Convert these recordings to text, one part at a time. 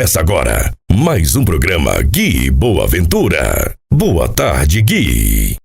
Começa agora mais um programa Gui Boa Ventura. Boa tarde, Gui.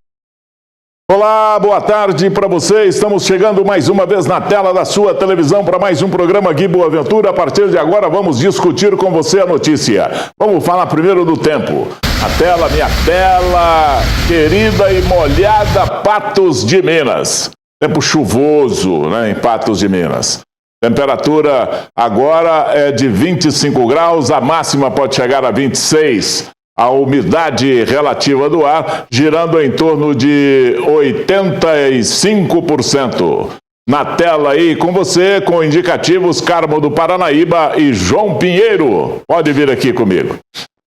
Olá, boa tarde para você. Estamos chegando mais uma vez na tela da sua televisão para mais um programa Gui Boa Ventura. A partir de agora vamos discutir com você a notícia. Vamos falar primeiro do tempo. A tela, minha tela, querida e molhada Patos de Minas. Tempo chuvoso, né, em Patos de Minas. Temperatura agora é de 25 graus, a máxima pode chegar a 26. A umidade relativa do ar girando em torno de 85%. Na tela aí com você, com indicativos Carmo do Paranaíba e João Pinheiro. Pode vir aqui comigo.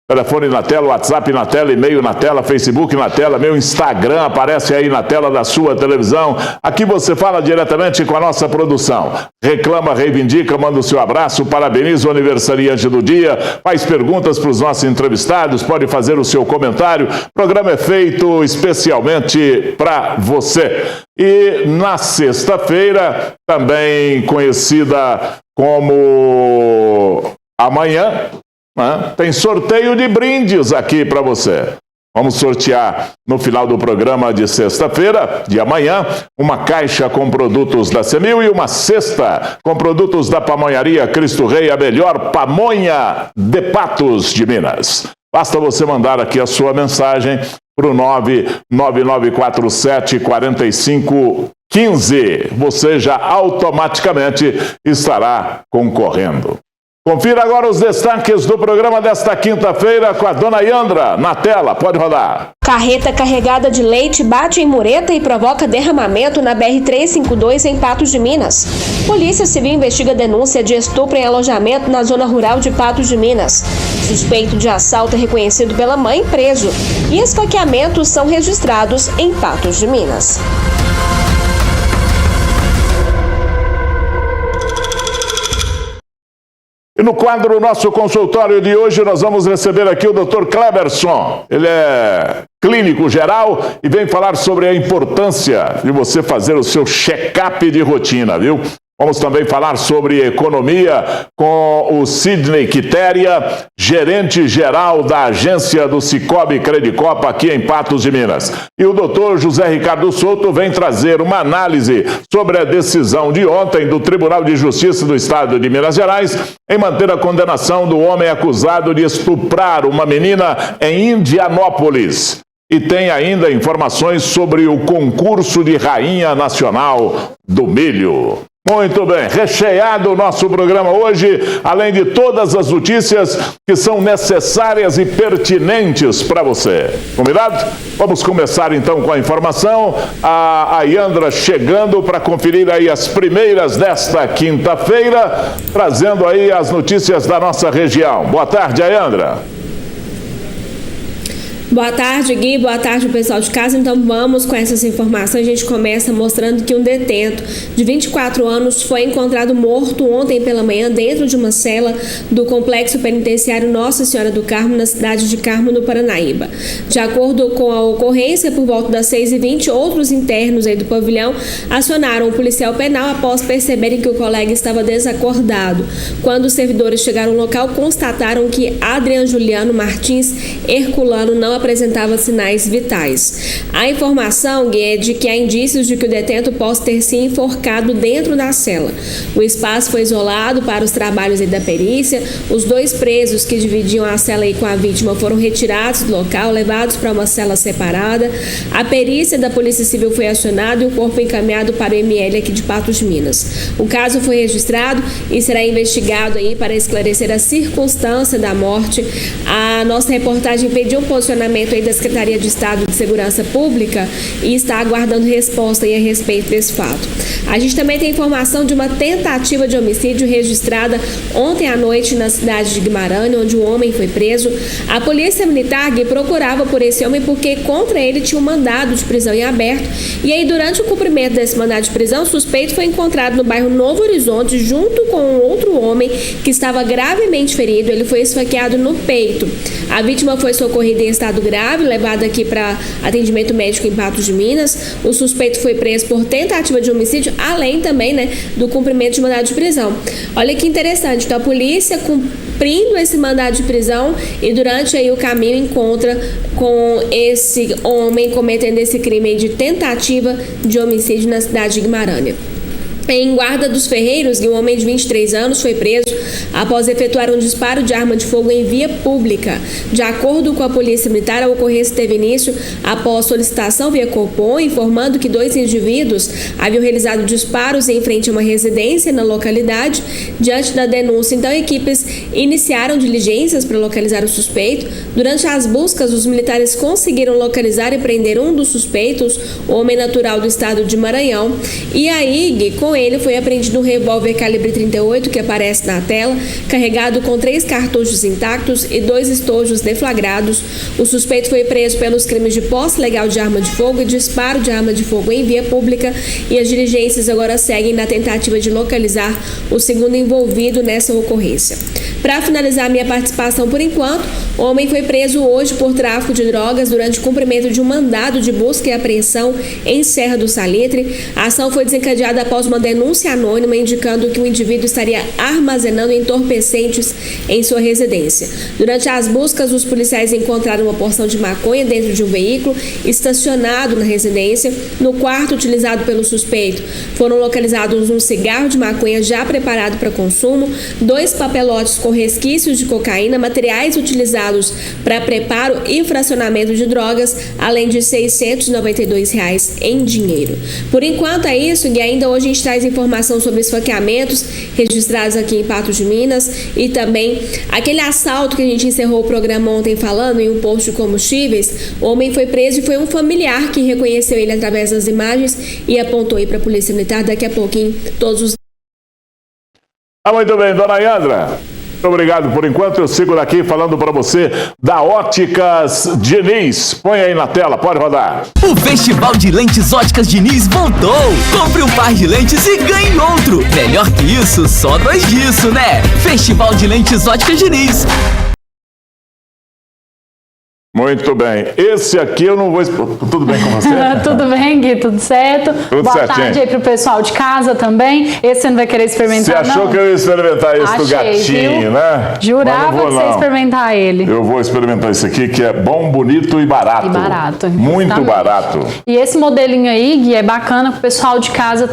Telefone na tela, WhatsApp na tela, e-mail na tela, Facebook na tela, meu Instagram aparece aí na tela da sua televisão. Aqui você fala diretamente com a nossa produção. Reclama, reivindica, manda o seu abraço, parabeniza o aniversariante do dia, faz perguntas para os nossos entrevistados, pode fazer o seu comentário. O programa é feito especialmente para você. E na sexta-feira, também conhecida como amanhã, tem sorteio de brindes aqui para você. Vamos sortear no final do programa de sexta-feira, de amanhã, uma caixa com produtos da Semil e uma cesta com produtos da Pamonharia Cristo Rei, a melhor pamonha de Patos de Minas. Basta você mandar aqui a sua mensagem para o 999474515. Você já automaticamente estará concorrendo. Confira agora os destaques do programa desta quinta-feira com a dona Yandra na tela. Pode rodar. Carreta carregada de leite bate em mureta e provoca derramamento na BR-352 em Patos de Minas. Polícia Civil investiga denúncia de estupro em alojamento na zona rural de Patos de Minas. Suspeito de assalto é reconhecido pela mãe preso. E esfaqueamentos são registrados em Patos de Minas. E no quadro nosso consultório de hoje nós vamos receber aqui o Dr. Cleberson. Ele é clínico geral e vem falar sobre a importância de você fazer o seu check-up de rotina, viu? Vamos também falar sobre economia com o Sidney Quitéria, gerente geral da agência do Cicobi Credicopa aqui em Patos de Minas. E o doutor José Ricardo Souto vem trazer uma análise sobre a decisão de ontem do Tribunal de Justiça do Estado de Minas Gerais em manter a condenação do homem acusado de estuprar uma menina em Indianópolis. E tem ainda informações sobre o concurso de Rainha Nacional do Milho. Muito bem, recheado o nosso programa hoje, além de todas as notícias que são necessárias e pertinentes para você. Combinado? Vamos começar então com a informação. A Yandra chegando para conferir aí as primeiras desta quinta-feira, trazendo aí as notícias da nossa região. Boa tarde, Yandra. Boa tarde, Gui. Boa tarde, pessoal de casa. Então vamos com essas informações. A gente começa mostrando que um detento de 24 anos foi encontrado morto ontem pela manhã dentro de uma cela do complexo penitenciário Nossa Senhora do Carmo, na cidade de Carmo, no Paranaíba. De acordo com a ocorrência, por volta das 6h20, outros internos aí do pavilhão acionaram o policial penal após perceberem que o colega estava desacordado. Quando os servidores chegaram ao local, constataram que Adriano Juliano Martins Herculano não apresentava sinais vitais. A informação é de que há indícios de que o detento possa ter se enforcado dentro da cela. O espaço foi isolado para os trabalhos da perícia. Os dois presos que dividiam a cela com a vítima foram retirados do local, levados para uma cela separada. A perícia da Polícia Civil foi acionada e o corpo encaminhado para o ML aqui de Patos de Minas. O caso foi registrado e será investigado aí para esclarecer a circunstância da morte. A nossa reportagem pediu um posicionamento aí da Secretaria de Estado de Segurança Pública e está aguardando resposta aí a respeito desse fato. A gente também tem informação de uma tentativa de homicídio registrada ontem à noite na cidade de Guimarães, onde um homem foi preso. A polícia militar procurava por esse homem porque contra ele tinha um mandado de prisão em aberto. E aí, durante o cumprimento desse mandado de prisão, o suspeito foi encontrado no bairro Novo Horizonte junto com um outro homem que estava gravemente ferido. Ele foi esfaqueado no peito. A vítima foi socorrida em estado grave, levada aqui para atendimento médico em Patos de Minas. O suspeito foi preso por tentativa de homicídio, além também, do cumprimento de mandado de prisão. Olha que interessante, então a polícia cumprindo esse mandado de prisão e durante aí o caminho encontra com esse homem cometendo esse crime aí de tentativa de homicídio na cidade de Guimarães. Em Guarda dos Ferreiros, um homem de 23 anos foi preso após efetuar um disparo de arma de fogo em via pública. De acordo com a Polícia Militar, a ocorrência teve início após solicitação via Copom, informando que 2 indivíduos haviam realizado disparos em frente a uma residência na localidade. Diante da denúncia, então, equipes iniciaram diligências para localizar o suspeito. Durante as buscas, os militares conseguiram localizar e prender um dos suspeitos, o homem natural do estado de Maranhão. E aí, com ele foi apreendido um revólver calibre 38 que aparece na tela, carregado com 3 cartuchos intactos e 2 estojos deflagrados. O suspeito foi preso pelos crimes de posse legal de arma de fogo e disparo de arma de fogo em via pública, e as diligências agora seguem na tentativa de localizar o segundo envolvido nessa ocorrência. Para finalizar minha participação por enquanto, o homem foi preso hoje por tráfico de drogas durante o cumprimento de um mandado de busca e apreensão em Serra do Salitre. A ação foi desencadeada após uma denúncia anônima indicando que o indivíduo estaria armazenando entorpecentes em sua residência. Durante as buscas, os policiais encontraram uma porção de maconha dentro de um veículo estacionado na residência. No quarto utilizado pelo suspeito, foram localizados um cigarro de maconha já preparado para consumo, 2 papelotes com resquícios de cocaína, materiais utilizados para preparo e fracionamento de drogas, além de R$ 692 em dinheiro. Por enquanto é isso, e ainda hoje a gente traz informação sobre esfaqueamentos registrados aqui em Patos de Minas e também aquele assalto que a gente encerrou o programa ontem falando em um posto de combustíveis. O homem foi preso e foi um familiar que reconheceu ele através das imagens e apontou aí para a Polícia Militar. Daqui a pouquinho todos os... Muito bem, dona Yandra. Muito obrigado por enquanto. Eu sigo daqui falando para você da Óticas Diniz. Põe aí na tela, pode rodar. O Festival de Lentes Óticas Diniz voltou. Compre um par de lentes e ganhe outro. Melhor que isso, só 2 disso, né? Festival de Lentes Óticas Diniz. Muito bem. Esse aqui eu não vou... Tudo bem com você? Tudo bem, Gui, tudo certo. Tudo Boa certinho. tarde aí pro pessoal de casa também. Esse você não vai querer experimentar, Você achou não? que eu ia experimentar esse do gatinho, viu? né? Jurava Mas não vou, que você ia não. experimentar ele. Eu vou experimentar esse aqui, que é bom, bonito e barato. E barato. Muito Exatamente. barato. E esse modelinho aí, Gui, é bacana que o pessoal de casa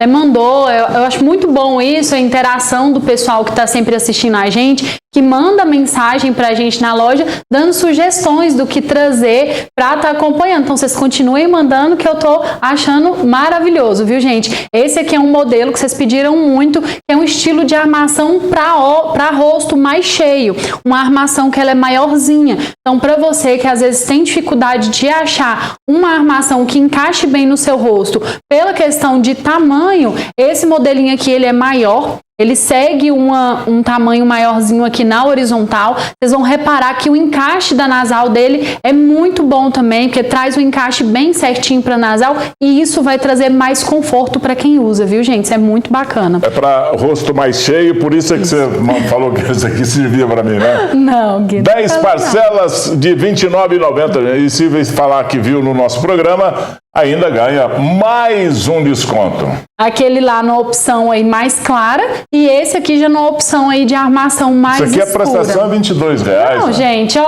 mandou. Eu acho muito bom isso, a interação do pessoal que tá sempre assistindo a gente, que manda mensagem pra gente na loja, dando sugestões do que trazer pra estar acompanhando. Então, vocês continuem mandando, que eu tô achando maravilhoso, viu, gente? Esse aqui é um modelo que vocês pediram muito, que é um estilo de armação pra rosto mais cheio. Uma armação que ela é maiorzinha. Então, pra você que às vezes tem dificuldade de achar uma armação que encaixe bem no seu rosto, pela questão de tamanho, esse modelinho aqui, ele é maior. Ele segue um tamanho maiorzinho aqui na horizontal. Vocês vão reparar que o encaixe da nasal dele é muito bom também, porque traz o encaixe bem certinho para nasal e isso vai trazer mais conforto para quem usa, viu, gente? Isso é muito bacana. É para rosto mais cheio, por isso é que você não falou que esse aqui servia para mim, né? Não, Gui. 10 parcelas de R$ 29,90. E se falar que viu no nosso programa, ainda ganha mais um desconto. Aquele lá na opção aí mais clara e esse aqui já na opção aí de armação mais escura. Isso aqui é prestação R$ 22,00. Não, né? gente, ó,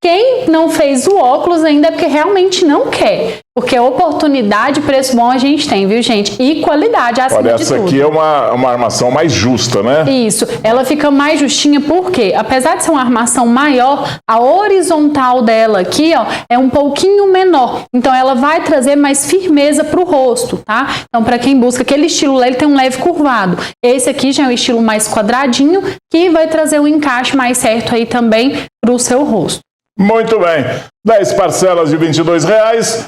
quem não fez o óculos ainda é porque realmente não quer. Porque oportunidade e preço bom a gente tem, viu, gente? E qualidade, acima Olha, de essa tudo. aqui é uma armação mais justa, né? Isso, ela fica mais justinha porque, apesar de ser uma armação maior, a horizontal dela aqui, ó, é um pouquinho menor. Então, ela vai trazer mais firmeza pro rosto, tá? Então, para quem busca aquele estilo lá, ele tem um leve curvado. Esse aqui já é um estilo mais quadradinho, que vai trazer um encaixe mais certo aí também pro seu rosto. Muito bem. 10 parcelas de R$ 22,00.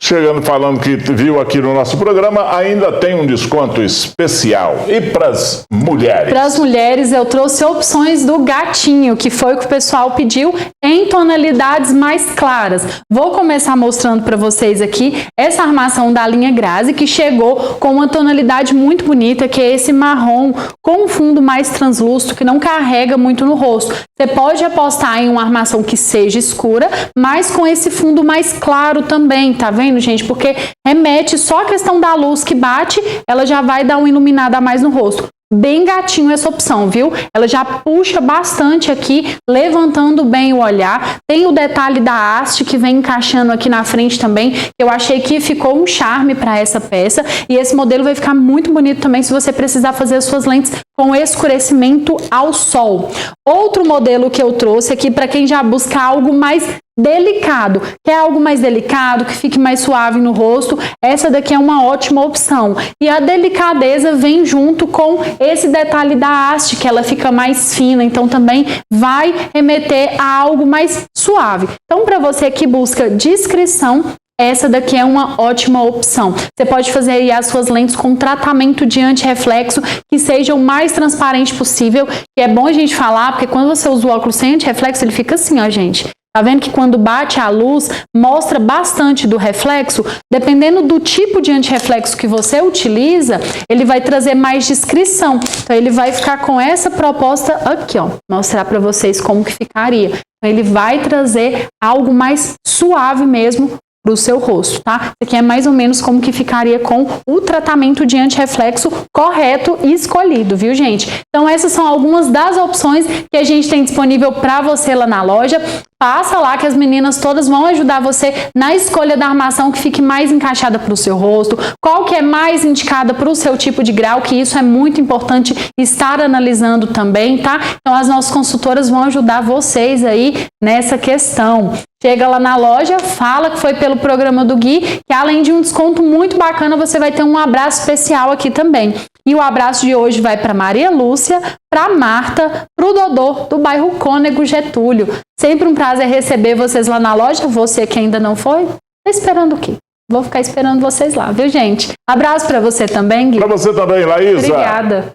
Chegando falando que viu aqui no nosso programa, ainda tem um desconto especial. E para as mulheres? Para as mulheres, eu trouxe opções do gatinho, que foi o que o pessoal pediu, em tonalidades mais claras. Vou começar mostrando para vocês aqui essa armação da linha Grazi, que chegou com uma tonalidade muito bonita, que é esse marrom com um fundo mais translúcido, que não carrega muito no rosto. Você pode apostar em uma armação que seja escura, mas com esse fundo mais claro também, tá vendo, gente? Porque remete só a questão da luz que bate, ela já vai dar uma iluminada a mais no rosto. bem gatinho essa opção, viu? Ela já puxa bastante aqui, levantando bem o olhar. Tem o detalhe da haste que vem encaixando aqui na frente também, que eu achei que ficou um charme para essa peça. E esse modelo vai ficar muito bonito também se você precisar fazer as suas lentes com escurecimento ao sol. Outro modelo que eu trouxe aqui para quem já busca algo mais delicado, quer algo mais delicado, que fique mais suave no rosto, essa daqui é uma ótima opção. E a delicadeza vem junto com esse detalhe da haste, que ela fica mais fina, então também vai remeter a algo mais suave. Então, para você que busca discrição, essa daqui é uma ótima opção. Você pode fazer aí as suas lentes com tratamento de antirreflexo que seja o mais transparente possível. E é bom a gente falar, porque quando você usa o óculos sem antirreflexo, ele fica assim, ó, gente. Tá vendo que quando bate a luz, mostra bastante do reflexo? Dependendo do tipo de antirreflexo que você utiliza, ele vai trazer mais discrição. Então, ele vai ficar com essa proposta aqui, ó. Mostrar para vocês como que ficaria. Então, ele vai trazer algo mais suave mesmo para o seu rosto, tá? Isso aqui é mais ou menos como que ficaria com o tratamento de antirreflexo correto e escolhido, viu, gente? Então, essas são algumas das opções que a gente tem disponível para você lá na loja. Passa lá que as meninas todas vão ajudar você na escolha da armação que fique mais encaixada para o seu rosto, qual que é mais indicada para o seu tipo de grau, que isso é muito importante estar analisando também, tá? Então, as nossas consultoras vão ajudar vocês aí nessa questão. Chega lá na loja, fala que foi pelo programa do Gui, que além de um desconto muito bacana, você vai ter um abraço especial aqui também. E o abraço de hoje vai para Maria Lúcia, para Marta, para o Dodô, do bairro Cônego Getúlio. Sempre um prazer receber vocês lá na loja. Você que ainda não foi, tá esperando o quê? Vou ficar esperando vocês lá, viu, gente? Abraço para você também, Gui. Para você também, Laísa. Obrigada.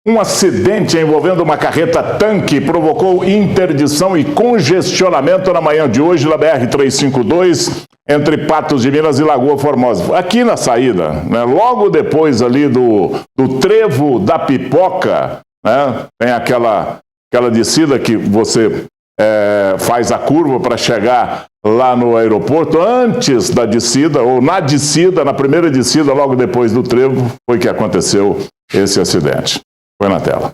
Um acidente envolvendo uma carreta-tanque provocou interdição e congestionamento na manhã de hoje na BR-352, entre Patos de Minas e Lagoa Formosa. Aqui na saída, né, logo depois ali do Trevo da Pipoca, né, tem aquela descida que você faz a curva para chegar lá no aeroporto. Antes da descida, ou na primeira descida, logo depois do Trevo, foi que aconteceu esse acidente. Foi na tela.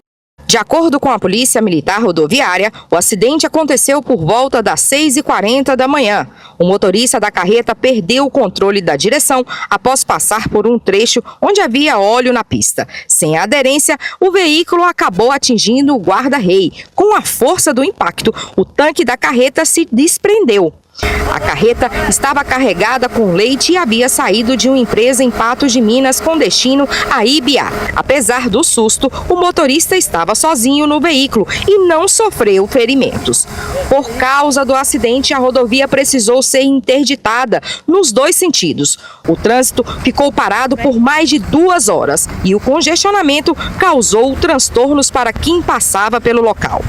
De acordo com a Polícia Militar Rodoviária, o acidente aconteceu por volta das 6h40 da manhã. O motorista da carreta perdeu o controle da direção após passar por um trecho onde havia óleo na pista. Sem a aderência, o veículo acabou atingindo o guarda-rei. Com a força do impacto, o tanque da carreta se desprendeu. A carreta estava carregada com leite e havia saído de uma empresa em Patos de Minas com destino a Ibiá. Apesar do susto, o motorista estava sozinho no veículo e não sofreu ferimentos. Por causa do acidente, a rodovia precisou ser interditada nos dois sentidos. O trânsito ficou parado por mais de 2 horas e o congestionamento causou transtornos para quem passava pelo local.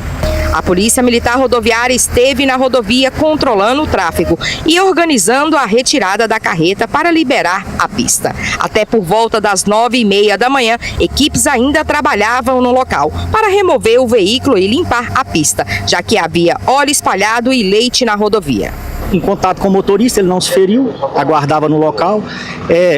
A Polícia Militar Rodoviária esteve na rodovia controlando o tráfego e organizando a retirada da carreta para liberar a pista. Até por volta das 9h30 da manhã, equipes ainda trabalhavam no local para remover o veículo e limpar a pista, já que havia óleo espalhado e leite na rodovia. Em contato com o motorista, ele não se feriu, aguardava no local.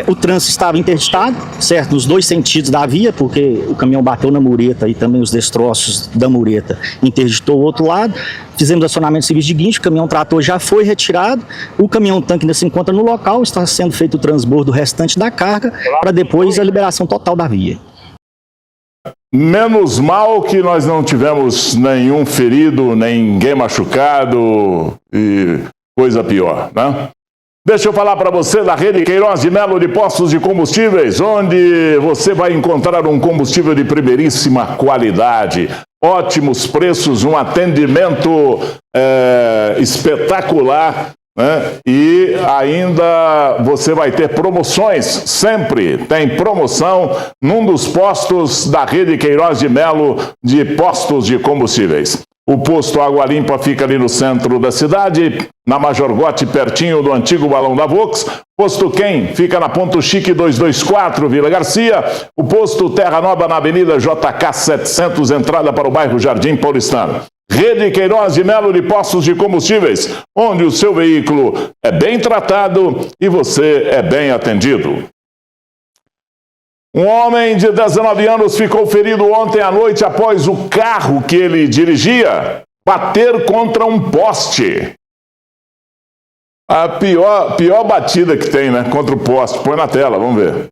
O trânsito estava interditado, certo? Nos dois sentidos da via, porque o caminhão bateu na mureta e também os destroços da mureta interditou o outro lado. Fizemos acionamento de serviço de guincho, o caminhão trator já foi retirado, o caminhão-tanque ainda se encontra no local, está sendo feito o transbordo restante da carga para depois a liberação total da via. Menos mal que nós não tivemos nenhum ferido, ninguém machucado e coisa pior, né? Deixa eu falar para você da Rede Queiroz de Melo de Postos de Combustíveis, onde você vai encontrar um combustível de primeiríssima qualidade, ótimos preços, um atendimento espetacular, né? E ainda você vai ter promoções, sempre tem promoção num dos postos da Rede Queiroz de Melo de Postos de Combustíveis. O posto Água Limpa fica ali no centro da cidade, na Major Gotti, pertinho do antigo balão da Vox. Posto Quem fica na Ponto Chique 224, Vila Garcia. O posto Terra Nova na Avenida JK 700, entrada para o bairro Jardim Paulistano. Rede Queiroz de Melo de Postos de Combustíveis, onde o seu veículo é bem tratado e você é bem atendido. Um homem de 19 anos ficou ferido ontem à noite após o carro que ele dirigia bater contra um poste. A pior batida que tem, né? Contra o poste. Põe na tela, vamos ver.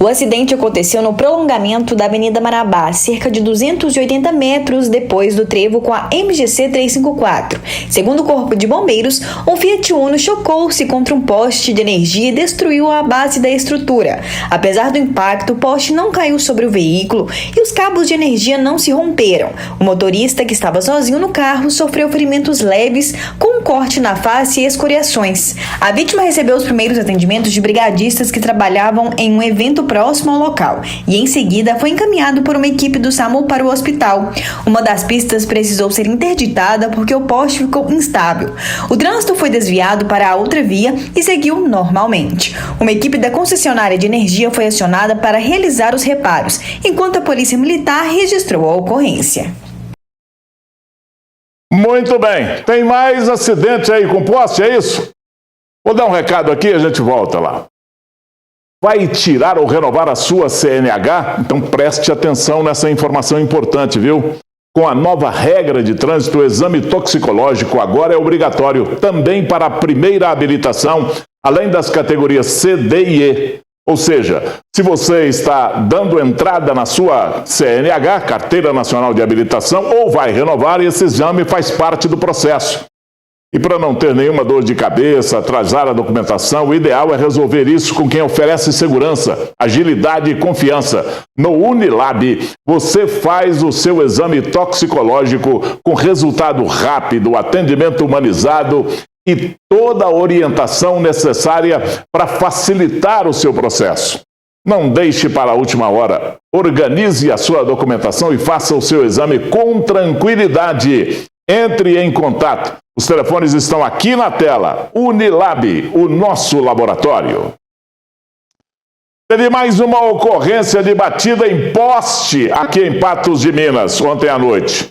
O acidente aconteceu no prolongamento da Avenida Marabá, cerca de 280 metros depois do trevo com a MGC 354. Segundo o Corpo de Bombeiros, um Fiat Uno chocou-se contra um poste de energia e destruiu a base da estrutura. Apesar do impacto, o poste não caiu sobre o veículo e os cabos de energia não se romperam. O motorista, que estava sozinho no carro, sofreu ferimentos leves, com um corte na face e escoriações. A vítima recebeu os primeiros atendimentos de brigadistas que trabalhavam em um evento próximo ao local e em seguida foi encaminhado por uma equipe do SAMU para o hospital. Uma das pistas precisou ser interditada porque o poste ficou instável. O trânsito foi desviado para a outra via e seguiu normalmente. Uma equipe da concessionária de energia foi acionada para realizar os reparos, enquanto a Polícia Militar registrou a ocorrência. Muito bem. Tem mais acidente aí com poste, é isso? Vou dar um recado aqui e a gente volta lá. Vai tirar ou renovar a sua CNH? Então preste atenção nessa informação importante, viu? Com a nova regra de trânsito, o exame toxicológico agora é obrigatório também para a primeira habilitação, além das categorias C, D e E. Ou seja, se você está dando entrada na sua CNH, Carteira Nacional de Habilitação, ou vai renovar, esse exame faz parte do processo. E para não ter nenhuma dor de cabeça, atrasar a documentação, o ideal é resolver isso com quem oferece segurança, agilidade e confiança. No Unilab, você faz o seu exame toxicológico com resultado rápido, atendimento humanizado e toda a orientação necessária para facilitar o seu processo. Não deixe para a última hora. Organize a sua documentação e faça o seu exame com tranquilidade. Entre em contato. Os telefones estão aqui na tela. Unilab, o nosso laboratório. Teve mais uma ocorrência de batida em poste aqui em Patos de Minas, ontem à noite.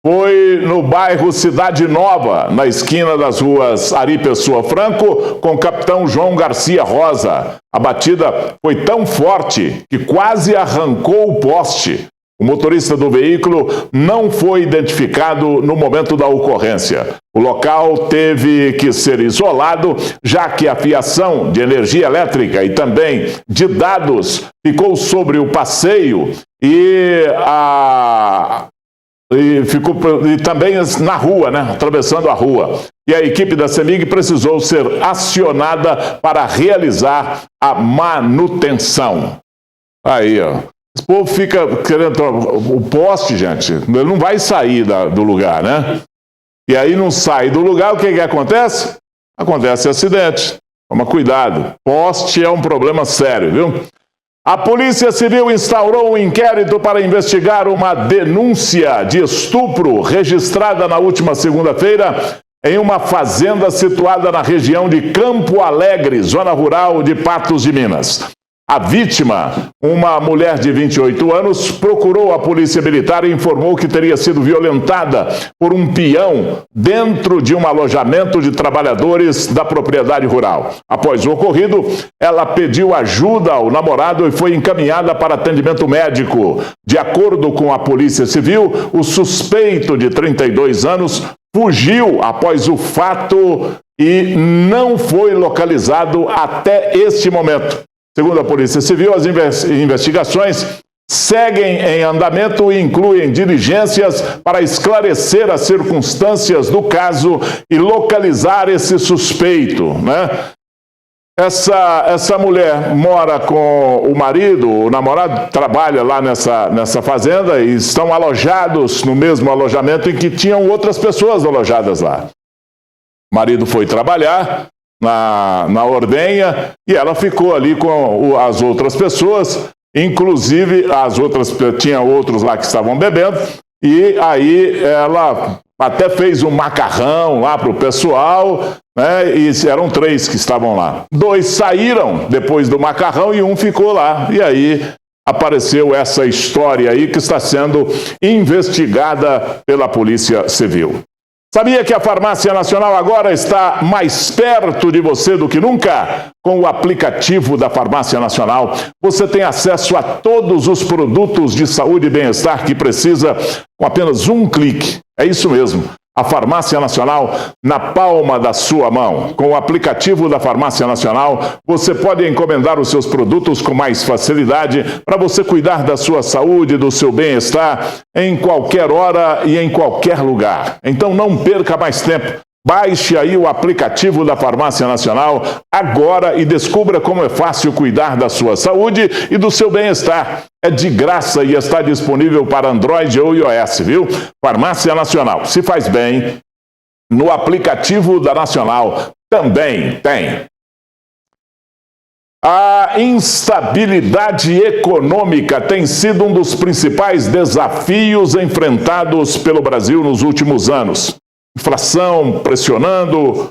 Foi no bairro Cidade Nova, na esquina das ruas Ari Pessoa Franco, com o capitão João Garcia Rosa. A batida foi tão forte que quase arrancou o poste. O motorista do veículo não foi identificado no momento da ocorrência. O local teve que ser isolado, já que a fiação de energia elétrica e também de dados ficou sobre o passeio e também na rua, né? Atravessando a rua. E a equipe da CEMIG precisou ser acionada para realizar a manutenção. Aí, ó. Esse povo fica querendo... O poste, gente, ele não vai sair do lugar, né? E aí não sai do lugar, o que acontece? Acontece acidente. Toma cuidado. Poste é um problema sério, viu? A Polícia Civil instaurou um inquérito para investigar uma denúncia de estupro registrada na última segunda-feira em uma fazenda situada na região de Campo Alegre, zona rural de Patos de Minas. A vítima, uma mulher de 28 anos, procurou a Polícia Militar e informou que teria sido violentada por um peão dentro de um alojamento de trabalhadores da propriedade rural. Após o ocorrido, ela pediu ajuda ao namorado e foi encaminhada para atendimento médico. De acordo com a Polícia Civil, o suspeito de 32 anos fugiu após o fato e não foi localizado até este momento. Segundo a Polícia Civil, as investigações seguem em andamento e incluem diligências para esclarecer as circunstâncias do caso e localizar esse suspeito, né? Essa mulher mora com o marido, o namorado trabalha lá nessa fazenda e estão alojados no mesmo alojamento em que tinham outras pessoas alojadas lá. O marido foi trabalhar na ordenha e ela ficou ali com as outras pessoas, inclusive tinha outros lá que estavam bebendo, e aí ela até fez um macarrão lá para o pessoal, né, e eram 3 que estavam lá. 2 saíram depois do macarrão e um ficou lá, e aí apareceu essa história aí que está sendo investigada pela Polícia Civil. Sabia que a Farmácia Nacional agora está mais perto de você do que nunca? Com o aplicativo da Farmácia Nacional, você tem acesso a todos os produtos de saúde e bem-estar que precisa com apenas um clique. É isso mesmo. A Farmácia Nacional na palma da sua mão. Com o aplicativo da Farmácia Nacional, você pode encomendar os seus produtos com mais facilidade para você cuidar da sua saúde, do seu bem-estar em qualquer hora e em qualquer lugar. Então não perca mais tempo. Baixe aí o aplicativo da Farmácia Nacional agora e descubra como é fácil cuidar da sua saúde e do seu bem-estar. É de graça e está disponível para Android ou iOS, viu? Farmácia Nacional, se faz bem, no aplicativo da Nacional também tem. A instabilidade econômica tem sido um dos principais desafios enfrentados pelo Brasil nos últimos anos. Inflação pressionando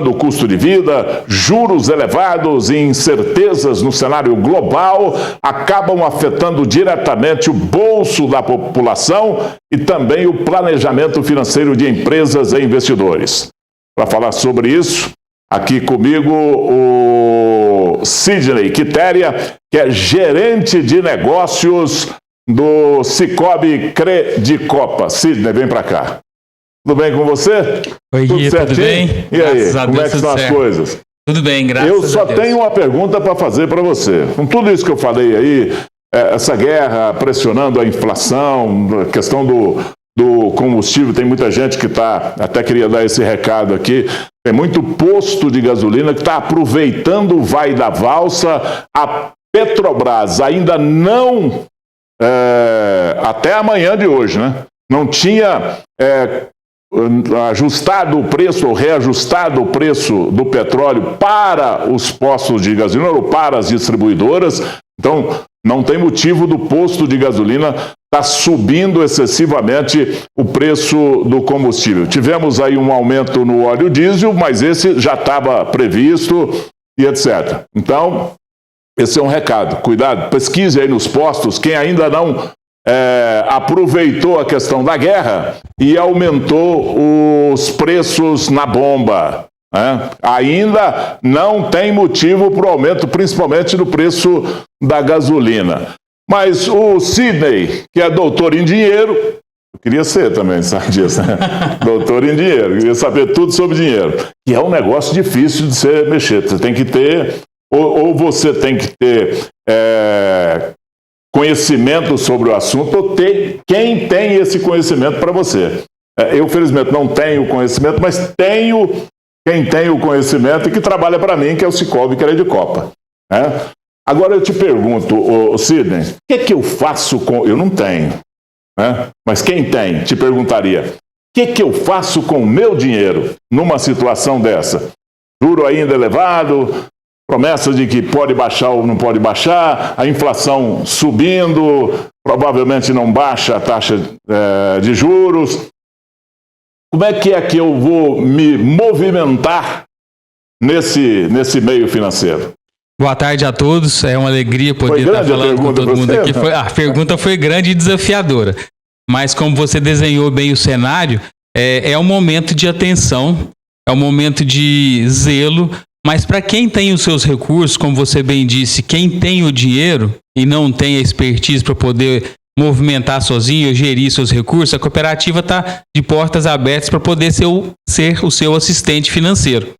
o custo de vida, juros elevados e incertezas no cenário global acabam afetando diretamente o bolso da população e também o planejamento financeiro de empresas e investidores. Para falar sobre isso, aqui comigo o Sidney Quitéria, que é gerente de negócios do Sicoob Credicopa. Sidney, vem para cá. Tudo bem com você? Oi, Gui, tudo bem? E aí, como é que estão as coisas? Tudo bem, graças a Deus. Eu só tenho uma pergunta para fazer para você. Com tudo isso que eu falei aí, essa guerra pressionando a inflação, a questão do combustível, tem muita gente que está, até queria dar esse recado aqui, tem muito posto de gasolina que está aproveitando o vai da valsa. A Petrobras ainda não, até amanhã de hoje, né? Não tinha ajustado o preço ou reajustado o preço do petróleo para os postos de gasolina ou para as distribuidoras. Então, não tem motivo do posto de gasolina estar subindo excessivamente o preço do combustível. Tivemos aí um aumento no óleo diesel, mas esse já estava previsto e etc. Então, esse é um recado. Cuidado, pesquise aí nos postos, quem ainda não aproveitou a questão da guerra e aumentou os preços na bomba. Ainda não tem motivo para o aumento, principalmente do preço da gasolina. Mas o Sidney, que é doutor em dinheiro, eu queria ser também, sabe disso, né? Doutor em dinheiro, queria saber tudo sobre dinheiro, que é um negócio difícil de você mexer. Você tem que ter, ou você tem que ter conhecimento sobre o assunto, ou ter quem tem esse conhecimento para você. Eu, felizmente, não tenho conhecimento, mas tenho quem tem o conhecimento e que trabalha para mim, que é o Sicoob Credicopa. Agora eu te pergunto, Sidney, o que é que eu faço com... Eu não tenho, mas quem tem, te perguntaria, o que é que eu faço com o meu dinheiro numa situação dessa? Juro ainda elevado, promessa de que pode baixar ou não pode baixar, a inflação subindo, provavelmente não baixa a taxa de juros. Como é que eu vou me movimentar nesse meio financeiro? Boa tarde a todos, é uma alegria poder estar falando com todo mundo aqui. A pergunta foi grande e desafiadora, mas como você desenhou bem o cenário, é um momento de atenção, é um momento de zelo, mas para quem tem os seus recursos, como você bem disse, quem tem o dinheiro e não tem a expertise para poder movimentar sozinho, gerir seus recursos, a cooperativa está de portas abertas para poder ser o seu assistente financeiro.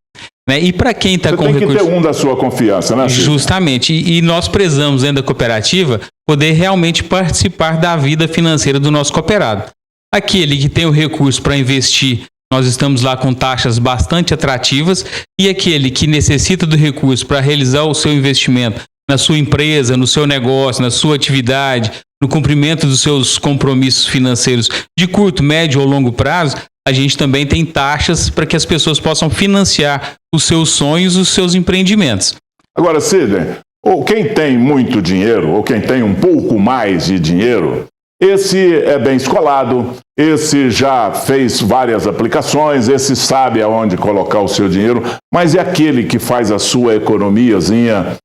E para quem está com recursos... Você tem que ter um da sua confiança, né? Justamente. E nós prezamos dentro da cooperativa poder realmente participar da vida financeira do nosso cooperado. Aquele que tem o recurso para investir, nós estamos lá com taxas bastante atrativas, e aquele que necessita do recurso para realizar o seu investimento na sua empresa, no seu negócio, na sua atividade, no cumprimento dos seus compromissos financeiros de curto, médio ou longo prazo, a gente também tem taxas para que as pessoas possam financiar os seus sonhos, os seus empreendimentos. Agora, Sidney, ou quem tem muito dinheiro, ou quem tem um pouco mais de dinheiro, esse é bem escolado, esse já fez várias aplicações, esse sabe aonde colocar o seu dinheiro, mas é aquele que faz a sua economiazinha.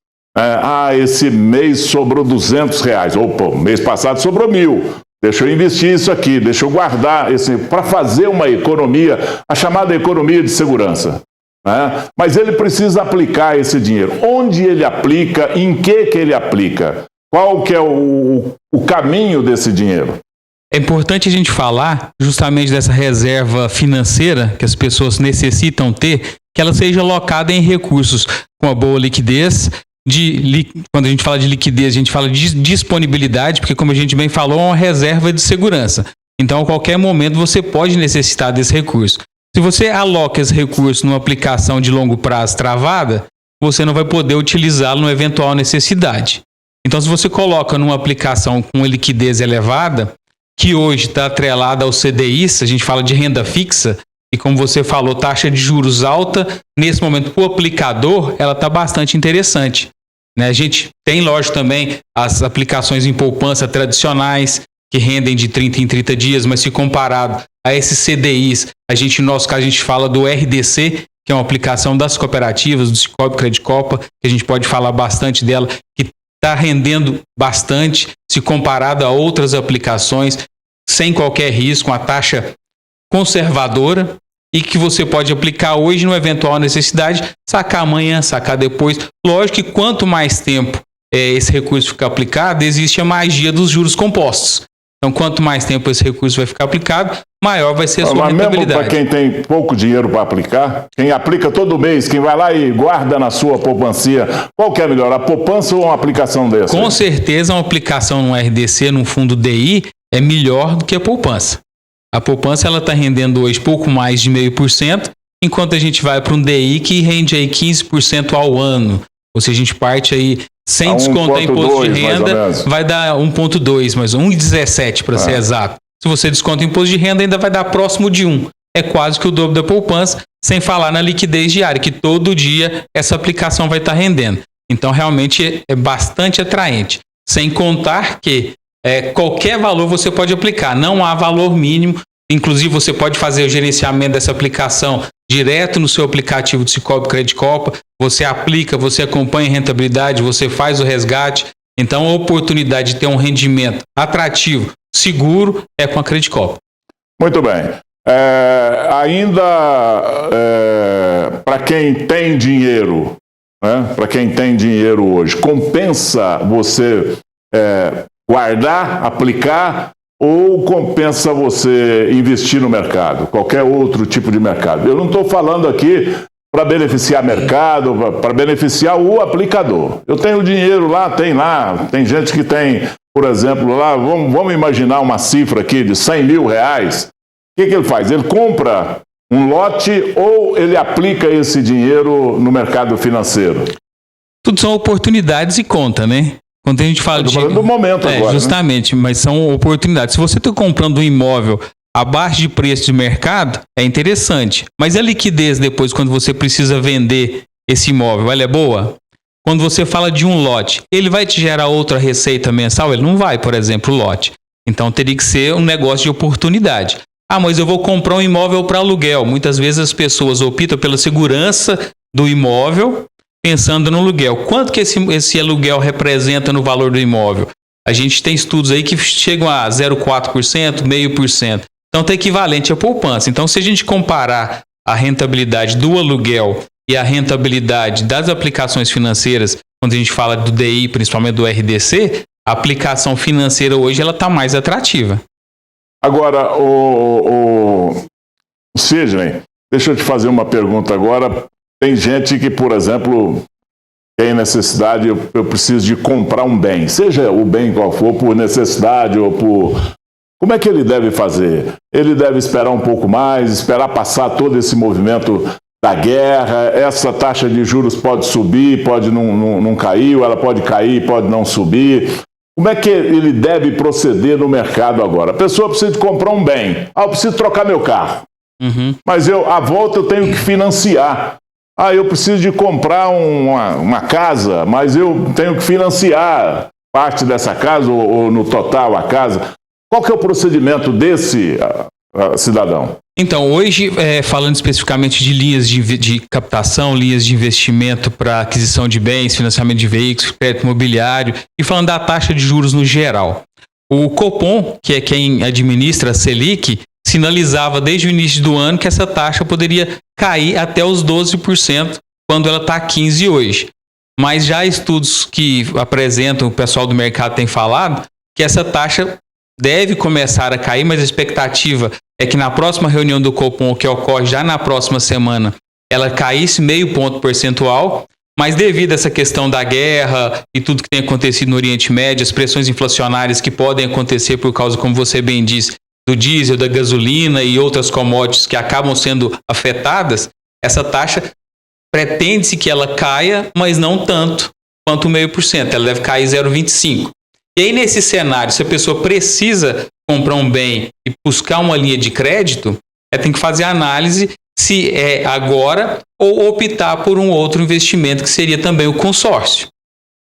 Esse mês sobrou R$200. Opa, mês passado sobrou 1.000. deixa eu investir isso aqui, deixa eu guardar para fazer uma economia, a chamada economia de segurança. Né? Mas ele precisa aplicar esse dinheiro. Onde ele aplica, em que ele aplica? Qual que é o caminho desse dinheiro? É importante a gente falar justamente dessa reserva financeira que as pessoas necessitam ter, que ela seja alocada em recursos com uma boa liquidez. Quando a gente fala de liquidez, a gente fala de disponibilidade, porque como a gente bem falou, é uma reserva de segurança. Então, a qualquer momento, você pode necessitar desse recurso. Se você aloca esse recurso numa aplicação de longo prazo travada, você não vai poder utilizá-lo numa eventual necessidade. Então, se você coloca numa aplicação com liquidez elevada, que hoje está atrelada ao CDI, a gente fala de renda fixa, e como você falou, taxa de juros alta, nesse momento, para o aplicador, ela está bastante interessante. Né? A gente tem, lógico, também as aplicações em poupança tradicionais, que rendem de 30 em 30 dias, mas se comparado a esses CDIs, no nosso caso, a gente fala do RDC, que é uma aplicação das cooperativas, do Cicobi Credicopa, que a gente pode falar bastante dela, que está rendendo bastante, se comparado a outras aplicações, sem qualquer risco, uma taxa conservadora, e que você pode aplicar hoje numa eventual necessidade, sacar amanhã, sacar depois. Lógico que quanto mais tempo esse recurso ficar aplicado, existe a magia dos juros compostos. Então, quanto mais tempo esse recurso vai ficar aplicado, maior vai ser a sua rentabilidade. Mesmo para quem tem pouco dinheiro para aplicar, quem aplica todo mês, quem vai lá e guarda na sua poupancia, qual que é melhor, a poupança ou uma aplicação dessa? Com certeza, uma aplicação no RDC, num fundo DI, é melhor do que a poupança. A poupança está rendendo hoje pouco mais de 0,5%, enquanto a gente vai para um DI que rende aí 15% ao ano. Ou seja, a gente parte aí sem descontar imposto de renda, vai dar 1,2, mas 1,17 para ser exato. Se você desconta imposto de renda, ainda vai dar próximo de 1. É quase que o dobro da poupança, sem falar na liquidez diária, que todo dia essa aplicação vai estar rendendo. Então, realmente é bastante atraente. Sem contar que qualquer valor você pode aplicar, não há valor mínimo. Inclusive, você pode fazer o gerenciamento dessa aplicação direto no seu aplicativo do Cicobi Credicopa. Você aplica, você acompanha a rentabilidade, você faz o resgate. Então, a oportunidade de ter um rendimento atrativo, seguro, é com a Credicopa. Muito bem. Para quem tem dinheiro, né? Para quem tem dinheiro hoje, compensa você guardar, aplicar, ou compensa você investir no mercado, qualquer outro tipo de mercado? Eu não estou falando aqui para beneficiar mercado, para beneficiar o aplicador. Eu tenho dinheiro lá, tem gente que tem, por exemplo, lá, vamos imaginar uma cifra aqui de 100 mil reais. O que ele faz? Ele compra um lote ou ele aplica esse dinheiro no mercado financeiro? Tudo são oportunidades e conta, né? Quando a gente fala do momento agora, justamente, né? Mas são oportunidades. Se você está comprando um imóvel abaixo de preço de mercado, é interessante. Mas a liquidez depois, quando você precisa vender esse imóvel, ela é boa? Quando você fala de um lote, ele vai te gerar outra receita mensal? Ele não vai, por exemplo, o lote. Então teria que ser um negócio de oportunidade. Mas eu vou comprar um imóvel para aluguel. Muitas vezes as pessoas optam pela segurança do imóvel, pensando no aluguel. Quanto que esse aluguel representa no valor do imóvel? A gente tem estudos aí que chegam a 0,4%, 0,5%. Então, está equivalente à poupança. Então, se a gente comparar a rentabilidade do aluguel e a rentabilidade das aplicações financeiras, quando a gente fala do DI, principalmente do RDC, a aplicação financeira hoje está mais atrativa. Agora, Sidney, deixa eu te fazer uma pergunta agora. Tem gente que, por exemplo, tem necessidade, eu preciso de comprar um bem, seja o bem qual for, por necessidade ou por... Como é que ele deve fazer? Ele deve esperar um pouco mais, esperar passar todo esse movimento da guerra, essa taxa de juros pode subir, pode não cair, ou ela pode cair, pode não subir. Como é que ele deve proceder no mercado agora? A pessoa precisa de comprar um bem. Eu preciso trocar meu carro. Mas à volta eu tenho que financiar. Eu preciso de comprar uma casa, mas eu tenho que financiar parte dessa casa ou no total a casa. Qual que é o procedimento desse cidadão? Então, hoje, falando especificamente de linhas de captação, linhas de investimento para aquisição de bens, financiamento de veículos, crédito imobiliário, e falando da taxa de juros no geral. O Copom, que é quem administra a Selic, sinalizava desde o início do ano que essa taxa poderia cair até os 12%, quando ela está 15% hoje. Mas já estudos que apresentam, o pessoal do mercado tem falado, que essa taxa deve começar a cair, mas a expectativa é que na próxima reunião do Copom, que ocorre já na próxima semana, ela caísse 0,5 ponto percentual, mas devido a essa questão da guerra e tudo que tem acontecido no Oriente Médio, as pressões inflacionárias que podem acontecer por causa, como você bem disse, do diesel, da gasolina e outras commodities que acabam sendo afetadas, essa taxa pretende-se que ela caia, mas não tanto quanto 0,5%, ela deve cair 0,25%. E aí, nesse cenário, se a pessoa precisa comprar um bem e buscar uma linha de crédito, ela tem que fazer a análise se é agora ou optar por um outro investimento, que seria também o consórcio.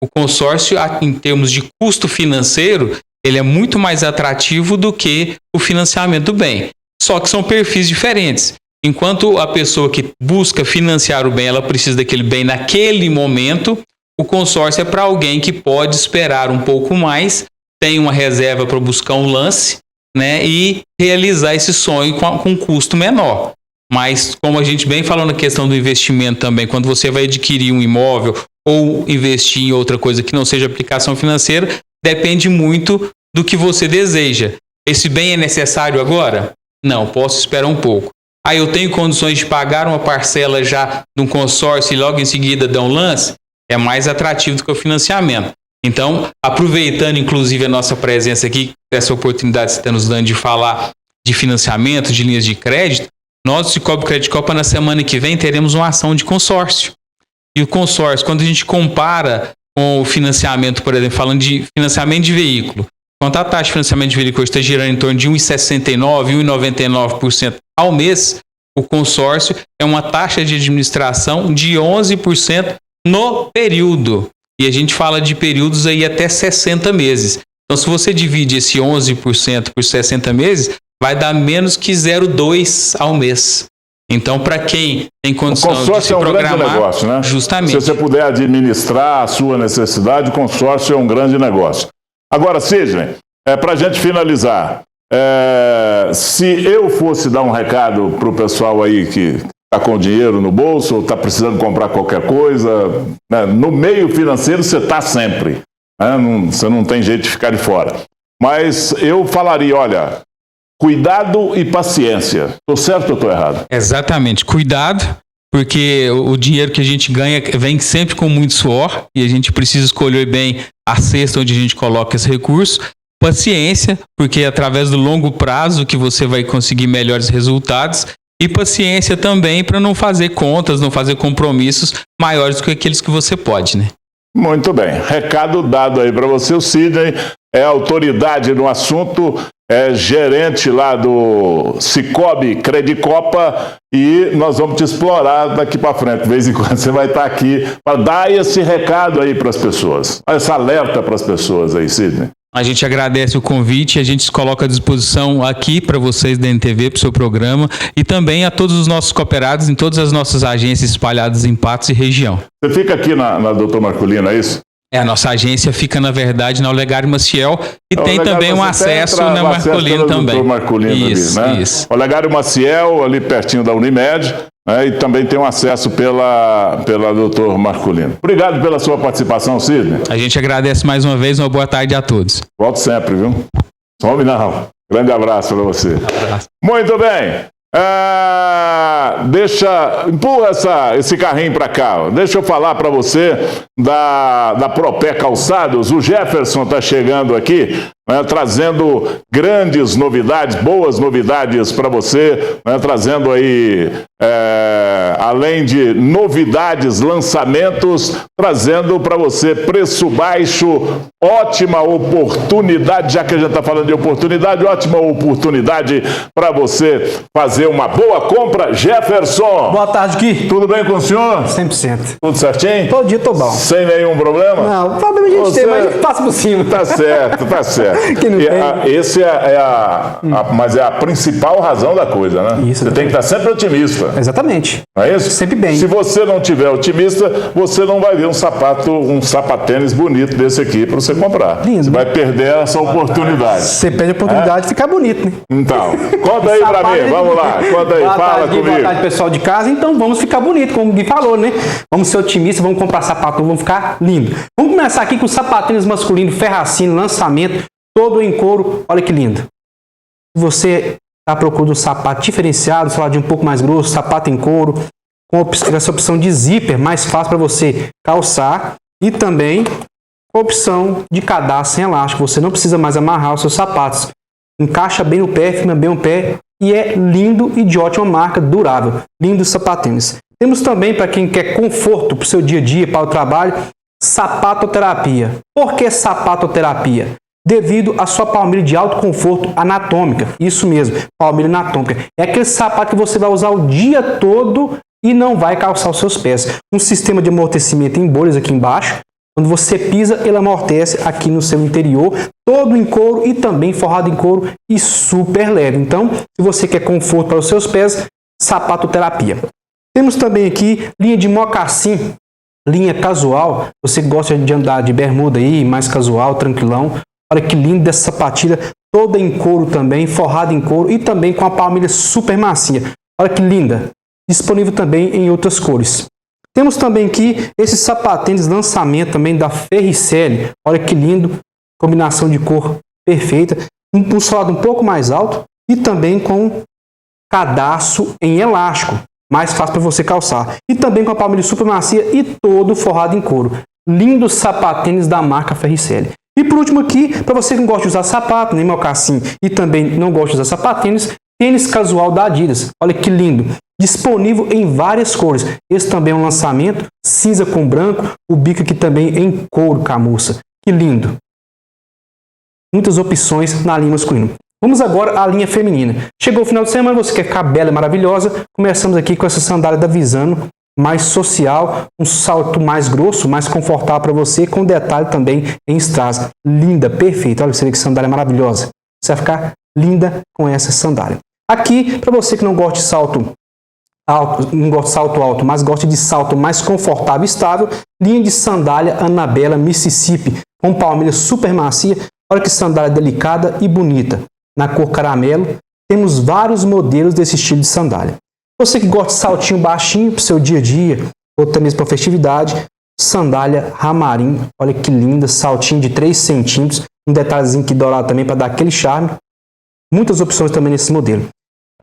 O consórcio, em termos de custo financeiro, ele é muito mais atrativo do que o financiamento do bem. Só que são perfis diferentes. Enquanto a pessoa que busca financiar o bem, ela precisa daquele bem naquele momento, o consórcio é para alguém que pode esperar um pouco mais, tem uma reserva para buscar um lance, né, e realizar esse sonho com um custo menor. Mas, como a gente bem falou na questão do investimento também, quando você vai adquirir um imóvel ou investir em outra coisa que não seja aplicação financeira, depende muito do que você deseja. Esse bem é necessário agora? Não, posso esperar um pouco. Aí eu tenho condições de pagar uma parcela já num consórcio e logo em seguida dar um lance? É mais atrativo do que o financiamento. Então, aproveitando inclusive a nossa presença aqui, essa oportunidade que você está nos dando de falar de financiamento, de linhas de crédito, nós do Cicobi Credit Copa, na semana que vem, teremos uma ação de consórcio. E o consórcio, quando a gente compara com o financiamento, por exemplo, falando de financiamento de veículo, quando a taxa de financiamento de veículo está girando em torno de 1,69%, 1,99% ao mês, o consórcio é uma taxa de administração de 11% no período. E a gente fala de períodos aí até 60 meses. Então, se você divide esse 11% por 60 meses, vai dar menos que 0,2% ao mês. Então, para quem tem condição de se programar, grande negócio, né? Justamente. Se você puder administrar a sua necessidade, o consórcio é um grande negócio. Agora, Sidney, para a gente finalizar, se eu fosse dar um recado para o pessoal aí que está com dinheiro no bolso ou está precisando comprar qualquer coisa, né, no meio financeiro você está sempre. Né, você não tem jeito de ficar de fora. Mas eu falaria, olha, cuidado e paciência. Estou certo ou estou errado? Exatamente. Cuidado, porque o dinheiro que a gente ganha vem sempre com muito suor e a gente precisa escolher bem a cesta onde a gente coloca esse recurso. Paciência, porque é através do longo prazo que você vai conseguir melhores resultados. E paciência também para não fazer contas, não fazer compromissos maiores do que aqueles que você pode, né? Muito bem. Recado dado aí para você. O Sidney é autoridade no assunto, é gerente lá do Cicobi Credit Copa e nós vamos te explorar daqui para frente. De vez em quando você vai estar aqui para dar esse recado aí para as pessoas, essa alerta para as pessoas aí, Sidney. A gente agradece o convite e a gente se coloca à disposição aqui para vocês da NTV, para o seu programa e também a todos os nossos cooperados em todas as nossas agências espalhadas em Patos e região. Você fica aqui na Dr. Marculino, é isso? A nossa agência fica, na verdade, na Olegário Maciel e tem também um acesso na Marculino também. Marculino isso, ali, né? Isso. Olegário Maciel, ali pertinho da Unimed, né? E também tem um acesso pela Dr. Marculino. Obrigado pela sua participação, Sidney. A gente agradece mais uma vez, uma boa tarde a todos. Volto sempre, viu? Some não. Grande abraço para você. Um abraço. Muito bem. Empurra esse carrinho para cá. Deixa eu falar para você da Propé Calçados. O Jefferson está chegando aqui, né, trazendo grandes novidades, boas novidades para você, né, trazendo aí, além de novidades, lançamentos, trazendo para você preço baixo, ótima oportunidade, já que a gente está falando de oportunidade, ótima oportunidade para você fazer uma boa compra. Jefferson! Boa tarde, Gui. Tudo bem com o senhor? 100%. Tudo certinho? Todo dia tô bom. Sem nenhum problema? Não, problema a gente tem, mas passa por cima. Tá certo, tá certo. Que não tem. Esse mas é a principal razão da coisa, né? Isso, você tem que estar sempre otimista. Exatamente. Não é isso? Sempre bem. Se você não tiver otimista, você não vai ver um sapatênis bonito desse aqui para você comprar. Lindo. Você vai perder essa oportunidade. Você perde a oportunidade de ficar bonito, né? Então, conta aí pra mim, vamos lá, conta aí, fala comigo. Boa tarde, pessoal de casa. Então vamos ficar bonito, como o Gui falou, né? Vamos ser otimistas, vamos comprar sapato, vamos ficar lindo. Vamos começar aqui com o sapatênis masculino Ferracino, lançamento, todo em couro. Olha que lindo. Se você está procurando um sapato diferenciado, sei lá, de um pouco mais grosso, sapato em couro, com essa opção de zíper, mais fácil para você calçar, e também com a opção de cadastro sem elástico. Você não precisa mais amarrar os seus sapatos. Encaixa bem no pé, firma bem o pé, e é lindo e de ótima marca, durável. Lindo sapatênis. Temos também, para quem quer conforto para o seu dia a dia, para o trabalho, sapatoterapia. Por que sapatoterapia? Devido à sua palmilha de alto conforto anatômica. Isso mesmo, palmilha anatômica. É aquele sapato que você vai usar o dia todo e não vai calçar os seus pés. Um sistema de amortecimento em bolhas aqui embaixo. Quando você pisa, ele amortece aqui no seu interior, todo em couro e também forrado em couro e super leve. Então, se você quer conforto para os seus pés, sapatoterapia. Temos também aqui linha de mocassim, linha casual. Você gosta de andar de bermuda aí, mais casual, tranquilão. Olha que lindo essa sapatilha, toda em couro também, forrada em couro e também com a palmilha super macia. Olha que linda. Disponível também em outras cores. Temos também aqui esse sapatênis lançamento também da Ferricelli. Olha que lindo, combinação de cor perfeita, um solado um pouco mais alto e também com cadastro em elástico, mais fácil para você calçar. E também com a palmilha super macia e todo forrado em couro. Lindo sapatênis da marca Ferricelli. E por último aqui, para você que não gosta de usar sapato, nem mocassim e também não gosta de usar sapatênis, tênis casual da Adidas. Olha que lindo. Disponível em várias cores. Esse também é um lançamento, cinza com branco, o bico aqui também em couro camurça. Que lindo! Muitas opções na linha masculina. Vamos agora à linha feminina. Chegou o final de semana, você quer ficar bela e maravilhosa. Começamos aqui com essa sandália da Visano, mais social, um salto mais grosso, mais confortável para você, com detalhe também em strass. Linda, perfeita. Olha, você vê que sandália maravilhosa. Você vai ficar linda com essa sandália. Aqui, para você que não gosta de salto alto, não gosta de salto alto, mas gosta de salto mais confortável e estável, linha de sandália Annabella Mississippi, com palmilha super macia. Olha que sandália delicada e bonita. Na cor caramelo, temos vários modelos desse estilo de sandália. Você que gosta de saltinho baixinho para o seu dia a dia, ou até mesmo para festividade, sandália Ramarim. Olha que linda, saltinho de 3 centímetros, um detalhezinho aqui dourado também para dar aquele charme. Muitas opções também nesse modelo.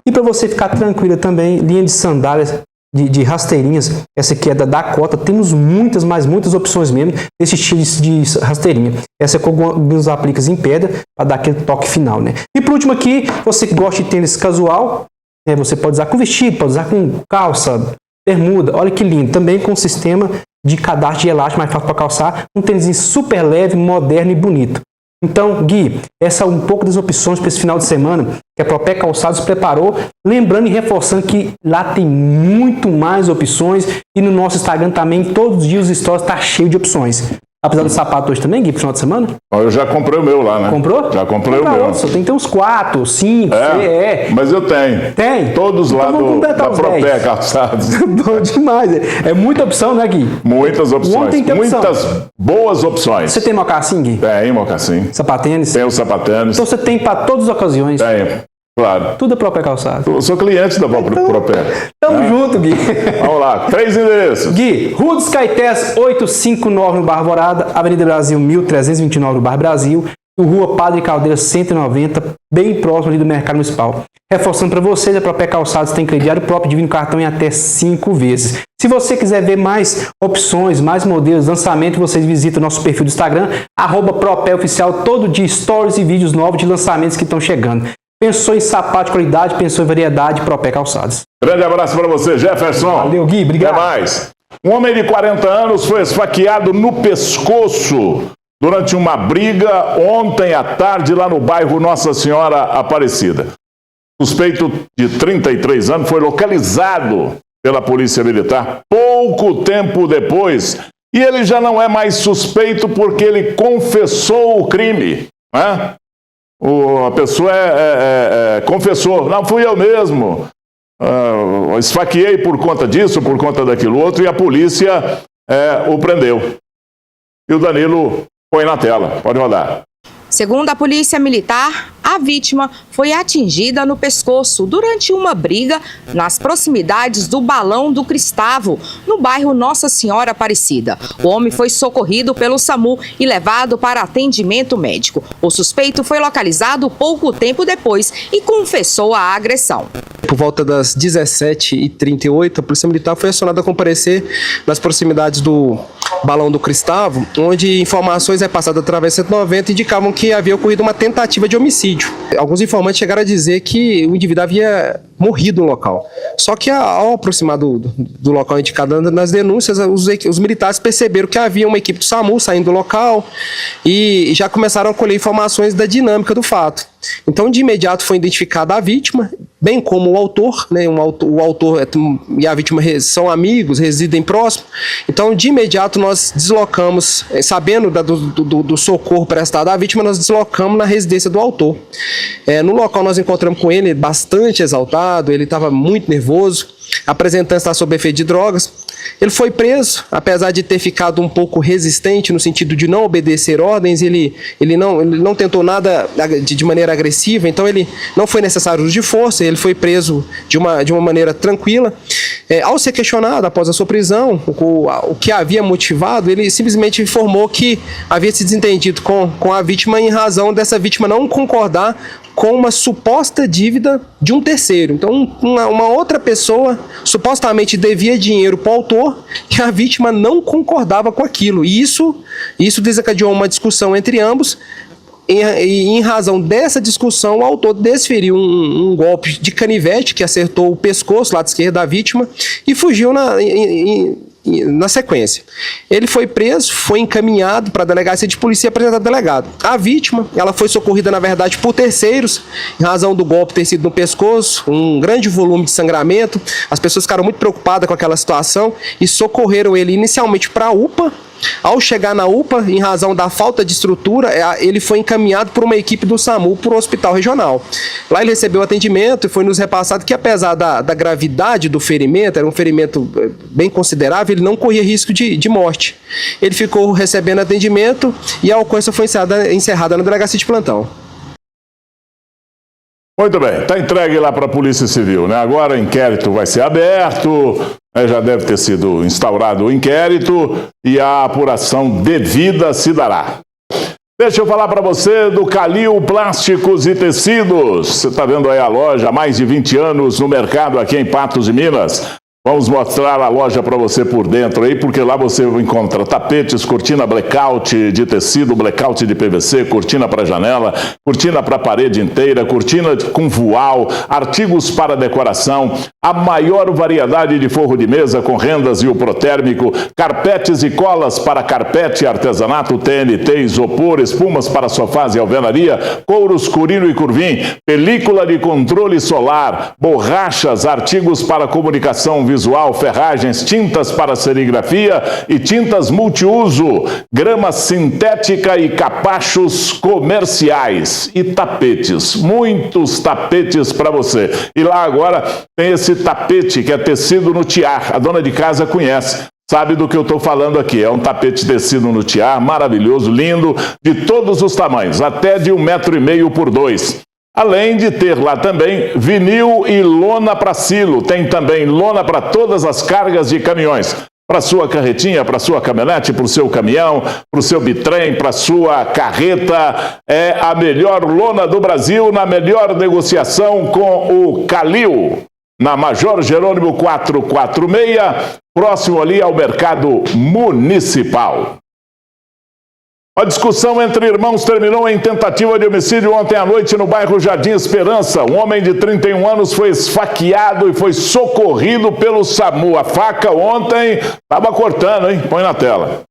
E para você ficar tranquila também, linha de sandálias de rasteirinhas. Essa aqui é da Dakota. Temos muitas, mas muitas opções mesmo desse estilo de rasteirinha. Essa é com alguns aplicas em pedra para dar aquele toque final, né? E por último aqui, você que gosta de tênis casual, você pode usar com vestido, pode usar com calça, bermuda. Olha que lindo. Também com sistema de cadastro de elástico mais fácil para calçar. Um tênis super leve, moderno e bonito. Então, Gui, essa é um pouco das opções para esse final de semana que a Propé Calçados preparou. Lembrando e reforçando que lá tem muito mais opções e no nosso Instagram também, todos os dias os stories estão cheios de opções. Apesar do sapato hoje também, Gui, pro final de semana? Eu já comprei o meu lá, né? Comprou? Já comprei o meu. Só tem que ter uns 4, 5, Mas eu tenho. Tem? Todos lá da Propé Calçados. Bom demais. É muita opção, né, Gui? Muitas opções. Muitas boas opções. Você tem mocassim, Gui? Tem mocassim. Sapatênis? Tem o sapatênis. Então você tem para todas as ocasiões? Tenho. Claro. Tudo é Propé Calçado. Eu sou cliente da Propé. Tamo junto, Gui. Vamos lá, 3 endereços. Gui, Rua dos Caetés, 859 no Bairro Alvorada, Avenida Brasil 1329 no Bairro Brasil, e Rua Padre Caldeira 190, bem próximo ali do Mercado Municipal. Reforçando para vocês, a Propé Calçados tem crediário próprio, divino cartão em até 5 vezes. Se você quiser ver mais opções, mais modelos, lançamento, vocês visitam o nosso perfil do Instagram, @PropéOficial, todo dia stories e vídeos novos de lançamentos que estão chegando. Pensou em sapato de qualidade, pensou em variedade, Propé Calçados. Grande abraço para você, Jefferson. Valeu, Gui, obrigado. Até mais. Um homem de 40 anos foi esfaqueado no pescoço durante uma briga ontem à tarde lá no bairro Nossa Senhora Aparecida. O suspeito de 33 anos foi localizado pela Polícia Militar pouco tempo depois e ele já não é mais suspeito porque ele confessou o crime, né? A pessoa confessou, não, fui eu mesmo, esfaqueei por conta disso, por conta daquilo outro, e a polícia o prendeu. E o Danilo põe na tela, pode rodar. Segundo a Polícia Militar, a vítima foi atingida no pescoço durante uma briga nas proximidades do Balão do Cristavo, no bairro Nossa Senhora Aparecida. O homem foi socorrido pelo SAMU e levado para atendimento médico. O suspeito foi localizado pouco tempo depois e confessou a agressão. Por volta das 17h38, a Polícia Militar foi acionada a comparecer nas proximidades do Balão do Cristavo, onde informações repassadas através do 190 indicavam que havia ocorrido uma tentativa de homicídio. Alguns informantes chegaram a dizer que o indivíduo havia morrido no local. Só que ao aproximar do local indicado nas denúncias, os militares perceberam que havia uma equipe do SAMU saindo do local e já começaram a colher informações da dinâmica do fato. Então, de imediato foi identificada a vítima, bem como o autor, né? O autor e a vítima são amigos, residem próximo. Então, de imediato, nós deslocamos, sabendo do socorro prestado à vítima, nós deslocamos na residência do autor. No local, nós encontramos com ele bastante exaltado, ele estava muito nervoso, apresentando estar sob efeito de drogas. Ele foi preso, apesar de ter ficado um pouco resistente no sentido de não obedecer ordens, ele não tentou nada de maneira agressiva, então ele não foi necessário uso de força, ele foi preso de uma maneira tranquila. Ao ser questionado após a sua prisão, o que havia motivado, ele simplesmente informou que havia se desentendido com a vítima em razão dessa vítima não concordar com uma suposta dívida de um terceiro. Então, uma outra pessoa supostamente devia dinheiro para o autor e a vítima não concordava com aquilo. E isso desencadeou uma discussão entre ambos. E em razão dessa discussão, o autor desferiu um golpe de canivete que acertou o pescoço, lado esquerdo da vítima, e fugiu na sequência. Ele foi preso, foi encaminhado para a delegacia de polícia e apresentado ao delegado. A vítima, ela foi socorrida, na verdade, por terceiros, em razão do golpe ter sido no pescoço, um grande volume de sangramento. As pessoas ficaram muito preocupadas com aquela situação e socorreram ele inicialmente para a UPA. Ao chegar na UPA, em razão da falta de estrutura, ele foi encaminhado por uma equipe do SAMU para o hospital regional. Lá ele recebeu atendimento e foi nos repassado que, apesar da gravidade do ferimento, era um ferimento bem considerável, ele não corria risco de morte. Ele ficou recebendo atendimento e a ocorrência foi encerrada na delegacia de plantão. Muito bem, está entregue lá para a Polícia Civil, né? Agora o inquérito vai ser aberto, já deve ter sido instaurado o inquérito e a apuração devida se dará. Deixa eu falar para você do Calil Plásticos e Tecidos. Você está vendo aí a loja há mais de 20 anos no mercado aqui em Patos de Minas. Vamos mostrar a loja para você por dentro aí, porque lá você encontra tapetes, cortina blackout de tecido, blackout de PVC, cortina para janela, cortina para parede inteira, cortina com voal, artigos para decoração, a maior variedade de forro de mesa com rendas e o protérmico, carpetes e colas para carpete, artesanato, TNT, isopor, espumas para sofás e alvenaria, couros, curino e curvim, película de controle solar, borrachas, artigos para comunicação visual, ferragens, tintas para serigrafia e tintas multiuso, grama sintética e capachos comerciais e tapetes, muitos tapetes para você. E lá agora tem esse tapete que é tecido no tiar, a dona de casa conhece. Sabe do que eu estou falando aqui, é um tapete tecido no tiar, maravilhoso, lindo, de todos os tamanhos, até de 1,5 m por 2. Além de ter lá também vinil e lona para silo, tem também lona para todas as cargas de caminhões. Para sua carretinha, para sua caminhonete, para o seu caminhão, para o seu bitrem, para sua carreta, é a melhor lona do Brasil, na melhor negociação com o Calil, na Major Jerônimo 446, próximo ali ao Mercado Municipal. A discussão entre irmãos terminou em tentativa de homicídio ontem à noite no bairro Jardim Esperança. Um homem de 31 anos foi esfaqueado e foi socorrido pelo SAMU. A faca ontem estava cortando, hein? Põe na tela.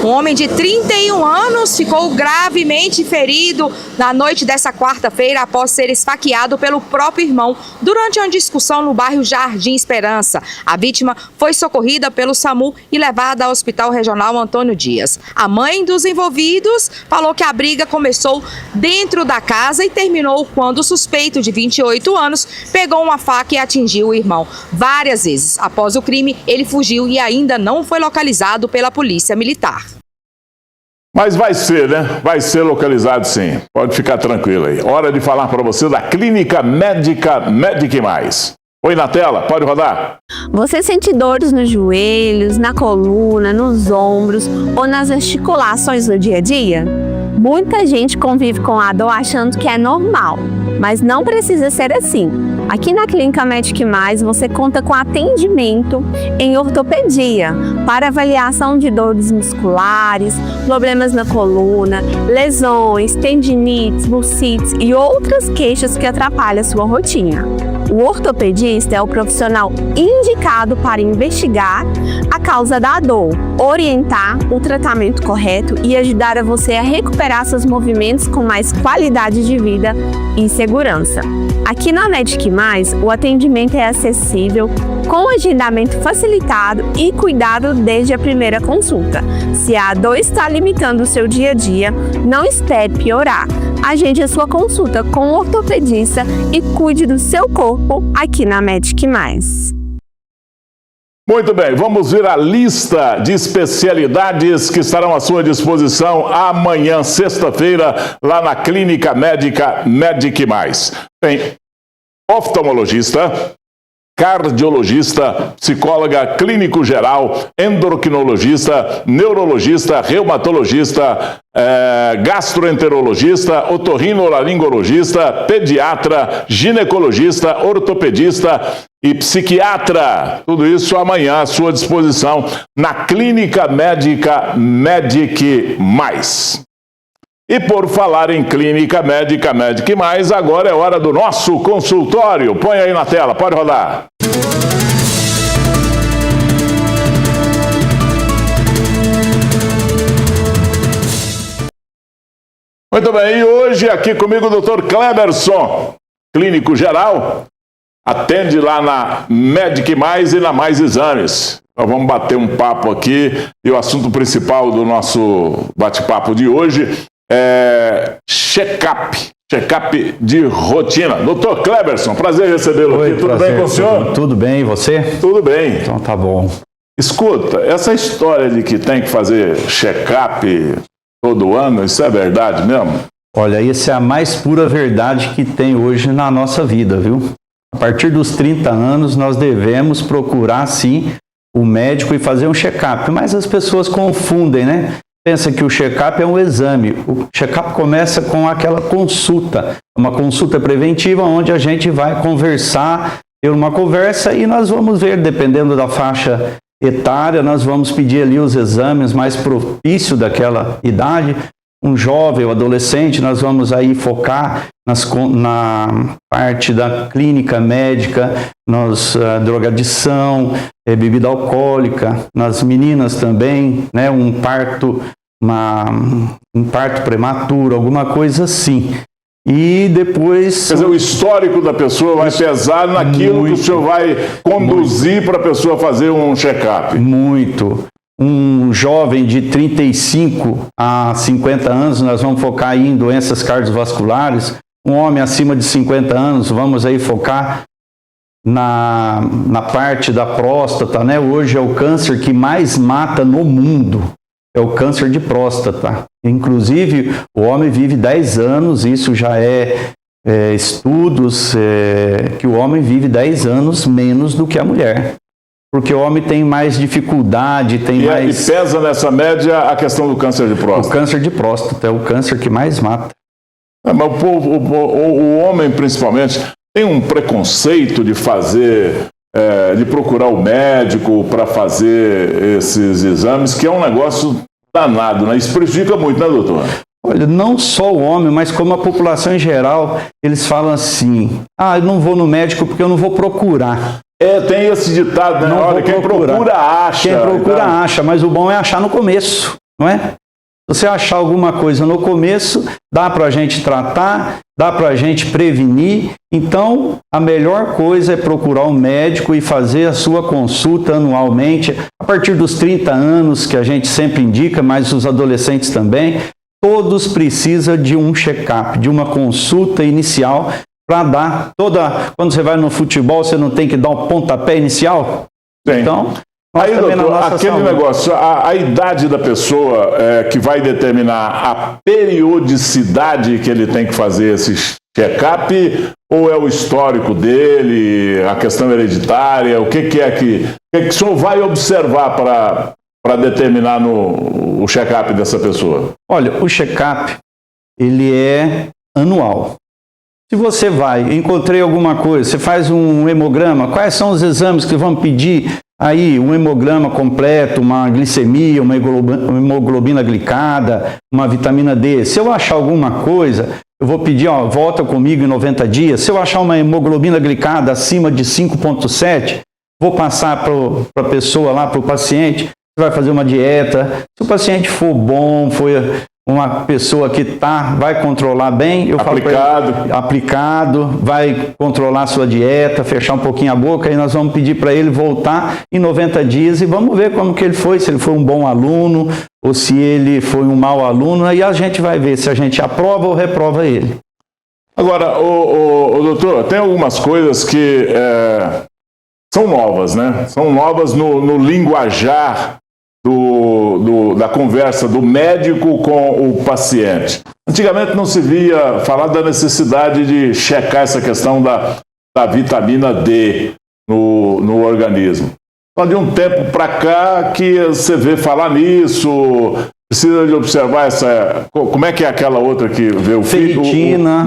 Um homem de 31 anos ficou gravemente ferido na noite dessa quarta-feira após ser esfaqueado pelo próprio irmão durante uma discussão no bairro Jardim Esperança. A vítima foi socorrida pelo SAMU e levada ao Hospital Regional Antônio Dias. A mãe dos envolvidos falou que a briga começou dentro da casa e terminou quando o suspeito de 28 anos pegou uma faca e atingiu o irmão várias vezes. Após o crime, ele fugiu e ainda não foi localizado pela Polícia Militar. Mas vai ser, né? Vai ser localizado sim. Pode ficar tranquilo aí. Hora de falar para você da Clínica Médica Medic Mais. Oi, na tela, pode rodar. Você sente dores nos joelhos, na coluna, nos ombros ou nas articulações no dia a dia? Muita gente convive com a dor achando que é normal, mas não precisa ser assim. Aqui na Clínica Medic Mais você conta com atendimento em ortopedia para avaliação de dores musculares, problemas na coluna, lesões, tendinites, bursites e outras queixas que atrapalham a sua rotina. O ortopedista é o profissional indicado para investigar a causa da dor, orientar o tratamento correto e ajudar a você a recuperar seus movimentos com mais qualidade de vida e segurança. Aqui na Medic Mais, o atendimento é acessível, com agendamento facilitado e cuidado desde a primeira consulta. Se a dor está limitando o seu dia a dia, não espere piorar. Agende a sua consulta com o ortopedista e cuide do seu corpo aqui na Medic Mais. Muito bem, vamos ver a lista de especialidades que estarão à sua disposição amanhã, sexta-feira, lá na Clínica Médica Medic Mais. Tem oftalmologista, cardiologista, psicóloga, clínico geral, endocrinologista, neurologista, reumatologista, gastroenterologista, otorrinolaringologista, pediatra, ginecologista, ortopedista e psiquiatra. Tudo isso amanhã à sua disposição na Clínica Médica Medic Mais. E por falar em Clínica Médica Medic Mais, agora é hora do nosso consultório. Põe aí na tela, pode rodar. Muito bem, e hoje aqui comigo o Dr. Cleberson, clínico geral, atende lá na Medic Mais e na Mais Exames. Nós vamos bater um papo aqui e o assunto principal do nosso bate-papo de hoje é check-up de rotina. Doutor Cleberson, prazer recebê-lo aqui. Tudo bem com o senhor? Tudo bem, e você? Tudo bem. Então tá bom. Escuta, essa história de que tem que fazer check-up todo ano, isso é verdade mesmo? Olha, essa é a mais pura verdade que tem hoje na nossa vida, viu? A partir dos 30 anos, nós devemos procurar, sim, o médico e fazer um check-up. Mas as pessoas confundem, né? Pensa que o check-up é um exame. O check-up começa com aquela consulta, uma consulta preventiva onde a gente vai conversar, ter uma conversa e nós vamos ver, dependendo da faixa etária, nós vamos pedir ali os exames mais propícios daquela idade. Um jovem ou adolescente, nós vamos aí focar na parte da clínica médica, drogadição, bebida alcoólica, nas meninas também, né, um parto prematuro, alguma coisa assim. E depois... Quer dizer, o histórico da pessoa vai pesar naquilo que o senhor vai conduzir para a pessoa fazer um check-up. Muito. Um jovem de 35 a 50 anos, nós vamos focar aí em doenças cardiovasculares. Um homem acima de 50 anos, vamos aí focar na parte da próstata, né? Hoje é o câncer que mais mata no mundo, é o câncer de próstata. Inclusive, o homem vive 10 anos, isso já é estudos que o homem vive 10 anos menos do que a mulher. Porque o homem tem mais dificuldade, E pesa nessa média a questão do câncer de próstata? O câncer de próstata é o câncer que mais mata. Mas o homem, principalmente, tem um preconceito de fazer, de procurar o médico para fazer esses exames, que é um negócio danado, né? Isso prejudica muito, né, doutor? Olha, não só o homem, mas como a população em geral, eles falam assim, eu não vou no médico porque eu não vou procurar. Tem esse ditado, né? Olha, quem procura acha. Quem procura acha, mas o bom é achar no começo. não é? Se você achar alguma coisa no começo, dá para a gente tratar, dá para a gente prevenir. Então, a melhor coisa é procurar um médico e fazer a sua consulta anualmente. A partir dos 30 anos, que a gente sempre indica, mas os adolescentes também, todos precisam de um check-up, de uma consulta inicial para dar Quando você vai no futebol, você não tem que dar um pontapé inicial? Sim. Então... Aí, doutor, aquele negócio, a idade da pessoa que vai determinar a periodicidade que ele tem que fazer esse check-up, ou é o histórico dele, a questão hereditária, o que o senhor vai observar para determinar o check-up dessa pessoa? Olha, o check-up, ele é anual. Se você encontrei alguma coisa, você faz um hemograma, quais são os exames que vão pedir? Aí, um hemograma completo, uma glicemia, uma hemoglobina glicada, uma vitamina D. Se eu achar alguma coisa, eu vou pedir, volta comigo em 90 dias. Se eu achar uma hemoglobina glicada acima de 5,7, vou passar para a pessoa lá, para o paciente, vai fazer uma dieta. Se o paciente for bom, foi uma pessoa que vai controlar bem, eu falo para ele, aplicado, vai controlar a sua dieta, fechar um pouquinho a boca, e nós vamos pedir para ele voltar em 90 dias e vamos ver como que ele foi, se ele foi um bom aluno ou se ele foi um mau aluno, aí a gente vai ver se a gente aprova ou reprova ele. Agora, doutor, tem algumas coisas que são novas, né? São novas no linguajar da conversa do médico com o paciente. Antigamente não se via falar da necessidade de checar essa questão da vitamina D no organismo. Só de um tempo para cá que você vê falar nisso, precisa de observar como é que é aquela outra que vê o ferritina.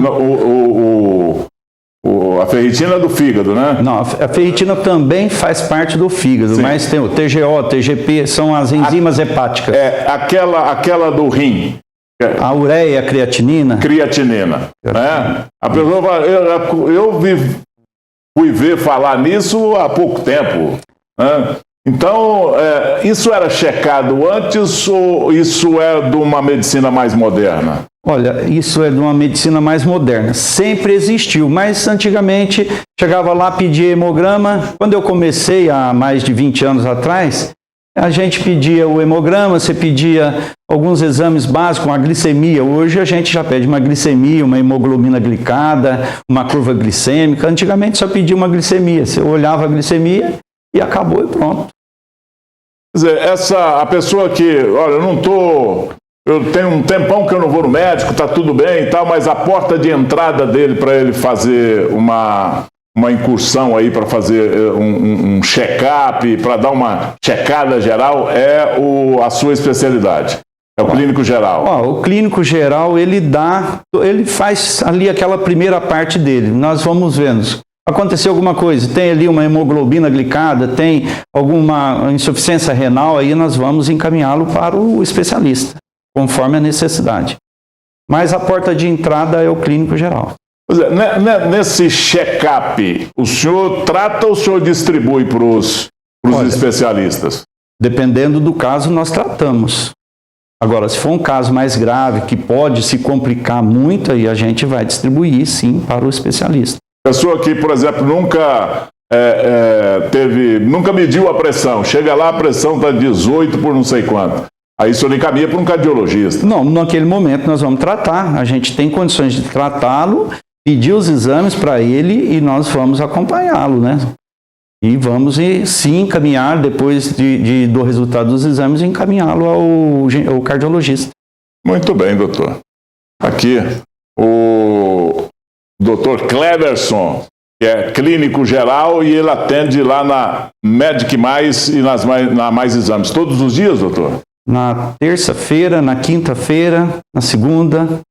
A ferritina é do fígado, né? Não, a ferritina também faz parte do fígado, sim, mas tem o TGO, TGP, são as enzimas hepáticas. Aquela do rim. A ureia, a creatinina. Creatinina, né? A pessoa fala, eu fui ver falar nisso há pouco tempo, né? Então, isso era checado antes ou isso é de uma medicina mais moderna? Olha, isso é de uma medicina mais moderna. Sempre existiu, mas antigamente chegava lá, pedia hemograma. Quando eu comecei há mais de 20 anos atrás, a gente pedia o hemograma, você pedia alguns exames básicos, uma glicemia. Hoje a gente já pede uma glicemia, uma hemoglobina glicada, uma curva glicêmica. Antigamente só pedia uma glicemia. Você olhava a glicemia e acabou e pronto. Quer dizer, a pessoa que, olha, eu tenho um tempão que eu não vou no médico, tá tudo bem e tal, mas a porta de entrada dele para ele fazer uma incursão aí, para fazer um check-up, para dar uma checada geral, é a sua especialidade. É o clínico geral. O clínico geral, ele faz ali aquela primeira parte dele. Nós vamos vendo. Aconteceu alguma coisa, tem ali uma hemoglobina glicada, tem alguma insuficiência renal, aí nós vamos encaminhá-lo para o especialista, conforme a necessidade. Mas a porta de entrada é o clínico geral. Pois nesse check-up, o senhor trata ou o senhor distribui para os especialistas? Dependendo do caso, nós tratamos. Agora, se for um caso mais grave, que pode se complicar muito, aí a gente vai distribuir, sim, para o especialista. Pessoa que, por exemplo, nunca mediu a pressão, chega lá, a pressão está 18 por não sei quanto. Aí o senhor encaminha para um cardiologista. Não, naquele momento nós vamos tratar. A gente tem condições de tratá-lo, pedir os exames para ele e nós vamos acompanhá-lo, né? E vamos sim encaminhar, depois do resultado dos exames, encaminhá-lo ao cardiologista. Muito bem, doutor. Aqui, o Dr. Cleberson, que é clínico geral e ele atende lá na Medic Mais e na Mais Exames. Todos os dias, doutor? Na terça-feira, na quinta-feira, na segunda,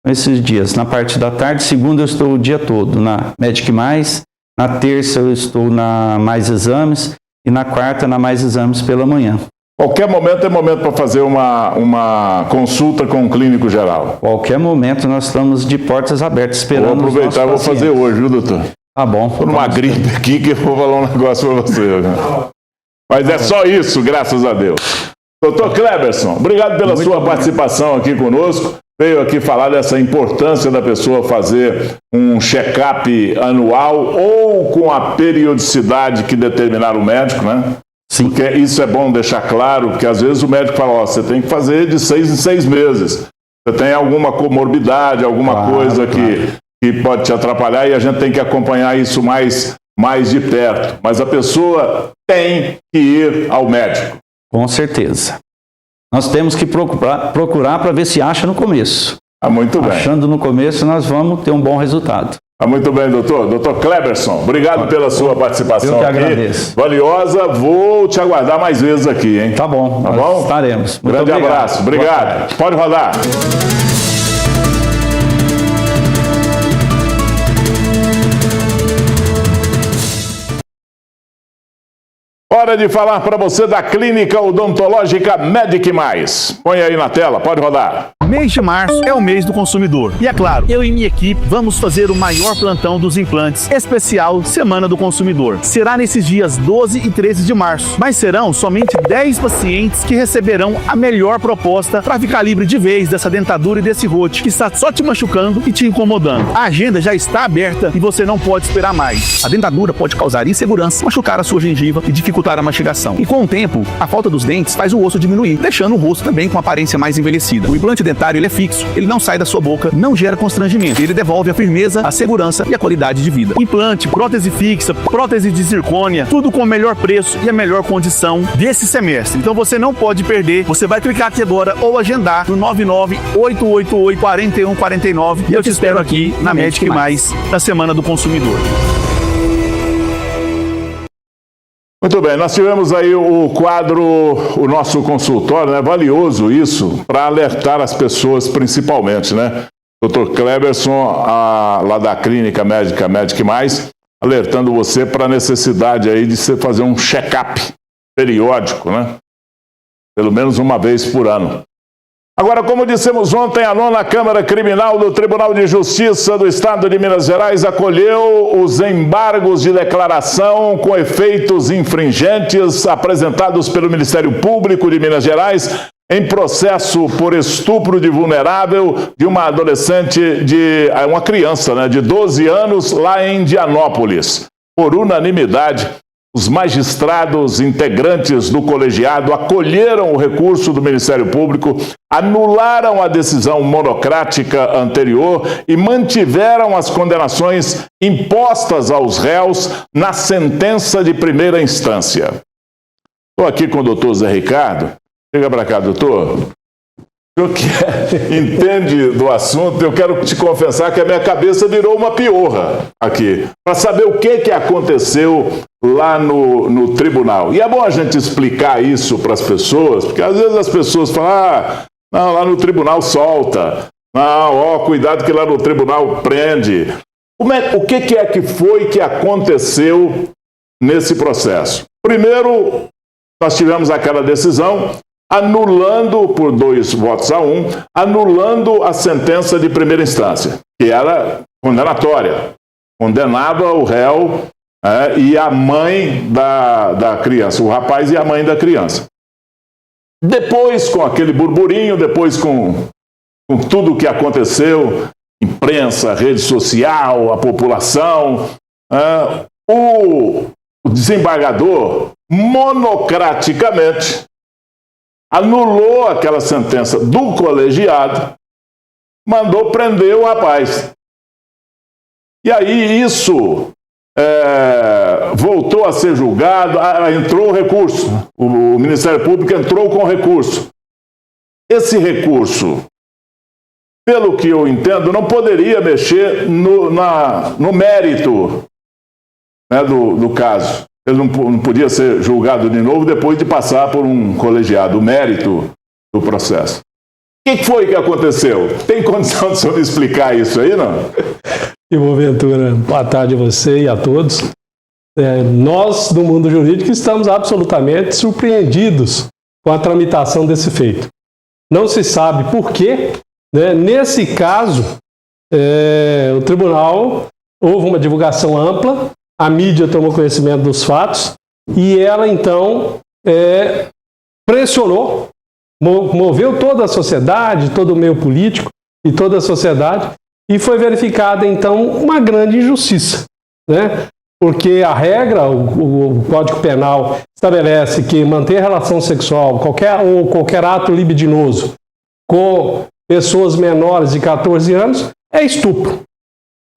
esses dias. Na parte da tarde, segunda eu estou o dia todo na Medic Mais, na terça eu estou na Mais Exames e na quarta na Mais Exames pela manhã. Qualquer momento é momento para fazer uma consulta com um clínico geral. Qualquer momento nós estamos de portas abertas esperando. Vou aproveitar e vou fazer hoje, viu, doutor? Tá bom. Estou numa gripe aqui que eu vou falar um negócio para você. Né? Mas é só isso, graças a Deus. Doutor Cleberson, obrigado pela sua participação aqui conosco. Veio aqui falar dessa importância da pessoa fazer um check-up anual ou com a periodicidade que determinar o médico, né? Sim. Porque isso é bom deixar claro, porque às vezes o médico fala, ó, você tem que fazer de 6 em 6 meses. Você tem alguma comorbidade, alguma coisa que pode te atrapalhar e a gente tem que acompanhar isso mais de perto. Mas a pessoa tem que ir ao médico. Com certeza. Nós temos que procurar para ver se acha no começo. Muito bem. Achando no começo, nós vamos ter um bom resultado. Muito bem, doutor. Doutor Cleberson, obrigado pela sua participação aqui. Eu que agradeço. Valiosa. Vou te aguardar mais vezes aqui, hein? Tá bom. Tá bom? Estaremos. Muito grande abraço. Obrigado. Pode rodar. Hora de falar para você da Clínica Odontológica Medic Mais. Põe aí na tela, pode rodar. Mês de março é o mês do consumidor. E é claro, eu e minha equipe vamos fazer o maior plantão dos implantes, especial Semana do Consumidor. Será nesses dias 12 e 13 de março, mas serão somente 10 pacientes que receberão a melhor proposta para ficar livre de vez dessa dentadura e desse rote que está só te machucando e te incomodando. A agenda já está aberta e você não pode esperar mais. A dentadura pode causar insegurança, machucar a sua gengiva e dificultar a mastigação. E com o tempo, a falta dos dentes faz o osso diminuir, deixando o rosto também com aparência mais envelhecida. O implante dentário ele é fixo, ele não sai da sua boca, não gera constrangimento, ele devolve a firmeza, a segurança e a qualidade de vida. Implante, prótese fixa, prótese de zircônia, tudo com o melhor preço e a melhor condição desse semestre. Então você não pode perder, você vai clicar aqui agora ou agendar no 998884149 e eu te espero aqui na Medic Mais da Semana do Consumidor. Muito bem, nós tivemos aí o quadro, o nosso consultório, né? Valioso isso, para alertar as pessoas principalmente, né? Dr. Cleberson, lá da Clínica Médica Medic Mais, alertando você para a necessidade aí de você fazer um check-up periódico, né? Pelo menos uma vez por ano. Agora, como dissemos ontem, a 9ª Câmara Criminal do Tribunal de Justiça do Estado de Minas Gerais acolheu os embargos de declaração com efeitos infringentes apresentados pelo Ministério Público de Minas Gerais em processo por estupro de vulnerável de uma adolescente, uma criança, né, de 12 anos, lá em Indianópolis. Por unanimidade, os magistrados integrantes do colegiado acolheram o recurso do Ministério Público, anularam a decisão monocrática anterior e mantiveram as condenações impostas aos réus na sentença de primeira instância. Estou aqui com o doutor Zé Ricardo. Chega para cá, doutor. O senhor que entende do assunto, eu quero te confessar que a minha cabeça virou uma piorra aqui, para saber o que aconteceu lá no tribunal. E é bom a gente explicar isso para as pessoas, porque às vezes as pessoas falam, não, lá no tribunal solta, não, cuidado que lá no tribunal prende. O que é que foi que aconteceu nesse processo? Primeiro, nós tivemos aquela decisão anulando, por 2 votos a 1, anulando a sentença de primeira instância, que era condenatória. Condenava o réu e a mãe da criança, o rapaz e a mãe da criança. Depois, com aquele burburinho, depois com tudo o que aconteceu, imprensa, rede social, a população, o desembargador monocraticamente anulou aquela sentença do colegiado, mandou prender o rapaz. E aí isso voltou a ser julgado, entrou o recurso, o Ministério Público entrou com recurso. Esse recurso, pelo que eu entendo, não poderia mexer no mérito, né, do caso. Ele não podia ser julgado de novo depois de passar por um colegiado, o mérito do processo. O que foi que aconteceu? Tem condição de o senhor me explicar isso aí, não? Ivo Ventura, boa tarde a você e a todos. Nós, do mundo jurídico, estamos absolutamente surpreendidos com a tramitação desse feito. Não se sabe por quê, né? Nesse caso, o tribunal houve uma divulgação ampla, a mídia tomou conhecimento dos fatos e ela, então, pressionou moveu toda a sociedade, todo o meio político e toda a sociedade, e foi verificada, então, uma grande injustiça, né? Porque a regra, o Código Penal estabelece que manter relação sexual, qualquer ato libidinoso com pessoas menores de 14 anos é estupro.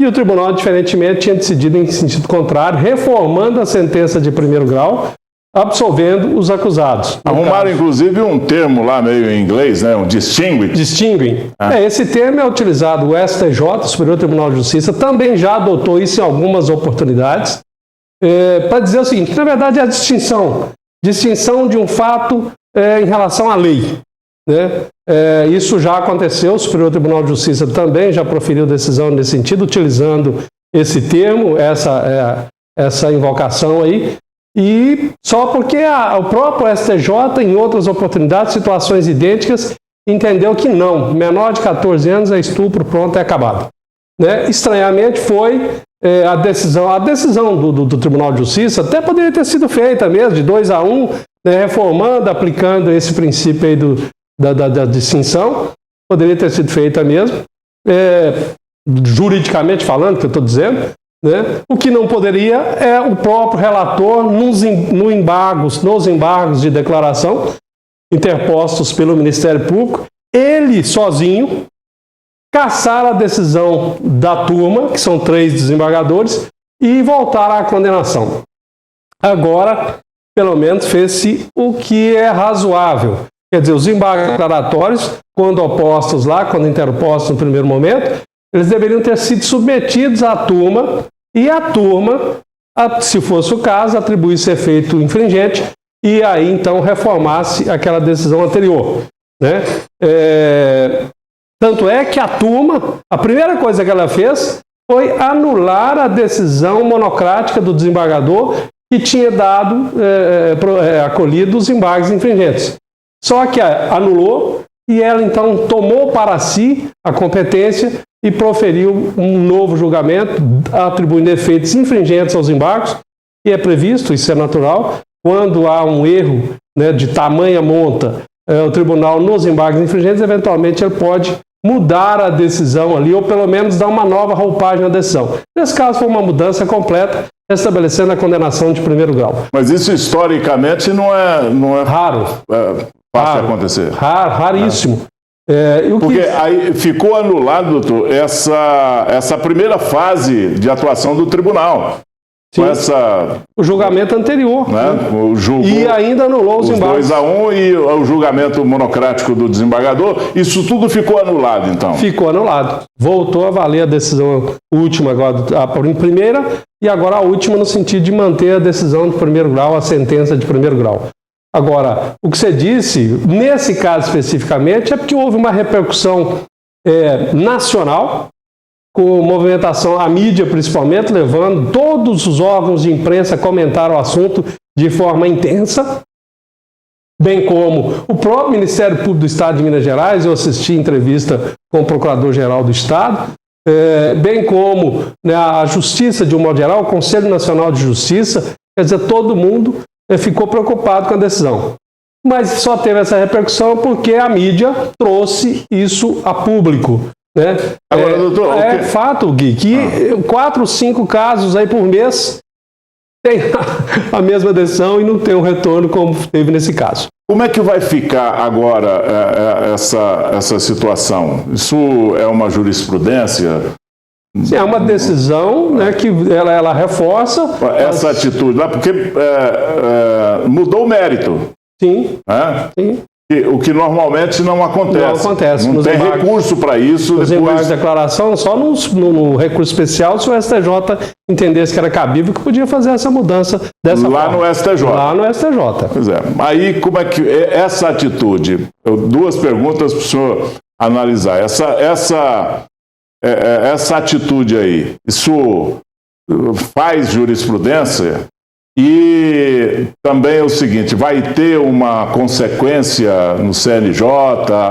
E o tribunal, diferentemente, tinha decidido em sentido contrário, reformando a sentença de primeiro grau, absolvendo os acusados. Arrumaram, inclusive, um termo lá meio em inglês, né? Um distinguish. Distinguish. Esse termo é utilizado, o STJ, o Superior Tribunal de Justiça, também já adotou isso em algumas oportunidades, para dizer o seguinte, que na verdade é a distinção de um fato em relação à lei. Né? Isso já aconteceu, o Superior Tribunal de Justiça também já proferiu decisão nesse sentido, utilizando esse termo, essa invocação aí, e só porque o próprio STJ, em outras oportunidades, situações idênticas, entendeu que não, menor de 14 anos é estupro, pronto, é acabado. Né? Estranhamente foi a decisão do Tribunal de Justiça, até poderia ter sido feita mesmo, de 2-1, né, reformando, aplicando esse princípio aí da distinção, poderia ter sido feita mesmo, juridicamente falando, que eu estou dizendo, né? O que não poderia é o próprio relator, nos embargos de declaração interpostos pelo Ministério Público, ele sozinho cassar a decisão da turma, que são 3 desembargadores, e voltar à condenação. Agora, pelo menos, fez-se o que é razoável. Quer dizer, os embargos declaratórios, quando interpostos no primeiro momento, eles deveriam ter sido submetidos à turma, e a turma, se fosse o caso, atribuísse efeito infringente e aí então reformasse aquela decisão anterior. Né? Tanto é que a turma, a primeira coisa que ela fez foi anular a decisão monocrática do desembargador que tinha acolhido os embargos infringentes. Só que anulou e ela então tomou para si a competência e proferiu um novo julgamento, atribuindo efeitos infringentes aos embargos, e é previsto, isso é natural, quando há um erro, né, de tamanha monta, o tribunal nos embargos infringentes, eventualmente ele pode mudar a decisão ali, ou pelo menos dar uma nova roupagem à decisão. Nesse caso foi uma mudança completa, estabelecendo a condenação de primeiro grau. Mas isso historicamente não é raro. Fácil acontecer. Raríssimo. Porque aí ficou anulado, doutor, essa primeira fase de atuação do tribunal. Sim. O julgamento anterior. Né? E ainda anulou os embargos. 2-1 e o julgamento monocrático do desembargador, isso tudo ficou anulado, então? Ficou anulado. Voltou a valer a decisão última, agora a primeira, e agora a última no sentido de manter a decisão de primeiro grau, a sentença de primeiro grau. Agora, o que você disse, nesse caso especificamente, é porque houve uma repercussão nacional, com movimentação, a mídia principalmente, levando todos os órgãos de imprensa a comentar o assunto de forma intensa, bem como o próprio Ministério Público do Estado de Minas Gerais, eu assisti entrevista com o Procurador-Geral do Estado, bem como, né, a Justiça de um modo geral, o Conselho Nacional de Justiça, quer dizer, todo mundo ficou preocupado com a decisão. Mas só teve essa repercussão porque a mídia trouxe isso a público. Né? Agora, doutor, fato, Gui, que 4, 5 casos aí por mês tem a mesma decisão e não tem um retorno como teve nesse caso. Como é que vai ficar agora essa situação? Isso é uma jurisprudência? Sim, é uma decisão, né, que ela reforça essa atitude lá, porque mudou o mérito. Sim. Né? Sim. O que normalmente não acontece. Não acontece. Não tem recurso para isso. Os embargos de declaração, só no recurso especial, se o STJ entendesse que era cabível, que podia fazer essa mudança dessa forma. Lá no STJ. Lá no STJ. Pois é. Aí, como é que essa atitude? 2 perguntas para o senhor analisar. Essa atitude aí, isso faz jurisprudência? E também é o seguinte, vai ter uma consequência no CNJ,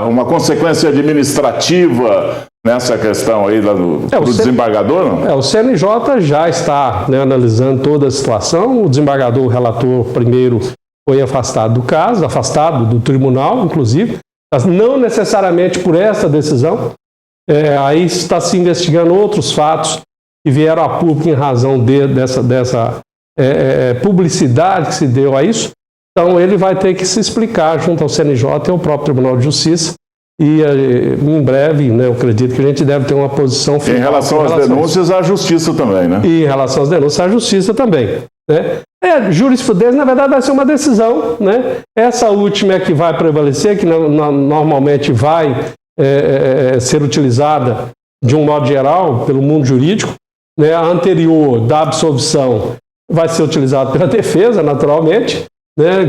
uma consequência administrativa nessa questão aí do desembargador? Não? O CNJ já está, né, analisando toda a situação, o desembargador, o relator primeiro, foi afastado do caso, afastado do tribunal, inclusive, mas não necessariamente por essa decisão. Aí está se investigando outros fatos que vieram a público em razão dessa publicidade que se deu a isso. Então ele vai ter que se explicar junto ao CNJ e ao próprio Tribunal de Justiça. E em breve, né, eu acredito que a gente deve ter uma posição final. Em relação às denúncias, à Justiça também, né? E em relação às denúncias, à Justiça também. Né? Jurisprudência, na verdade, vai ser uma decisão. Né? Essa última é que vai prevalecer, que normalmente vai ser utilizada de um modo geral pelo mundo jurídico. Né? A anterior, da absolvição, vai ser utilizada pela defesa, naturalmente, né?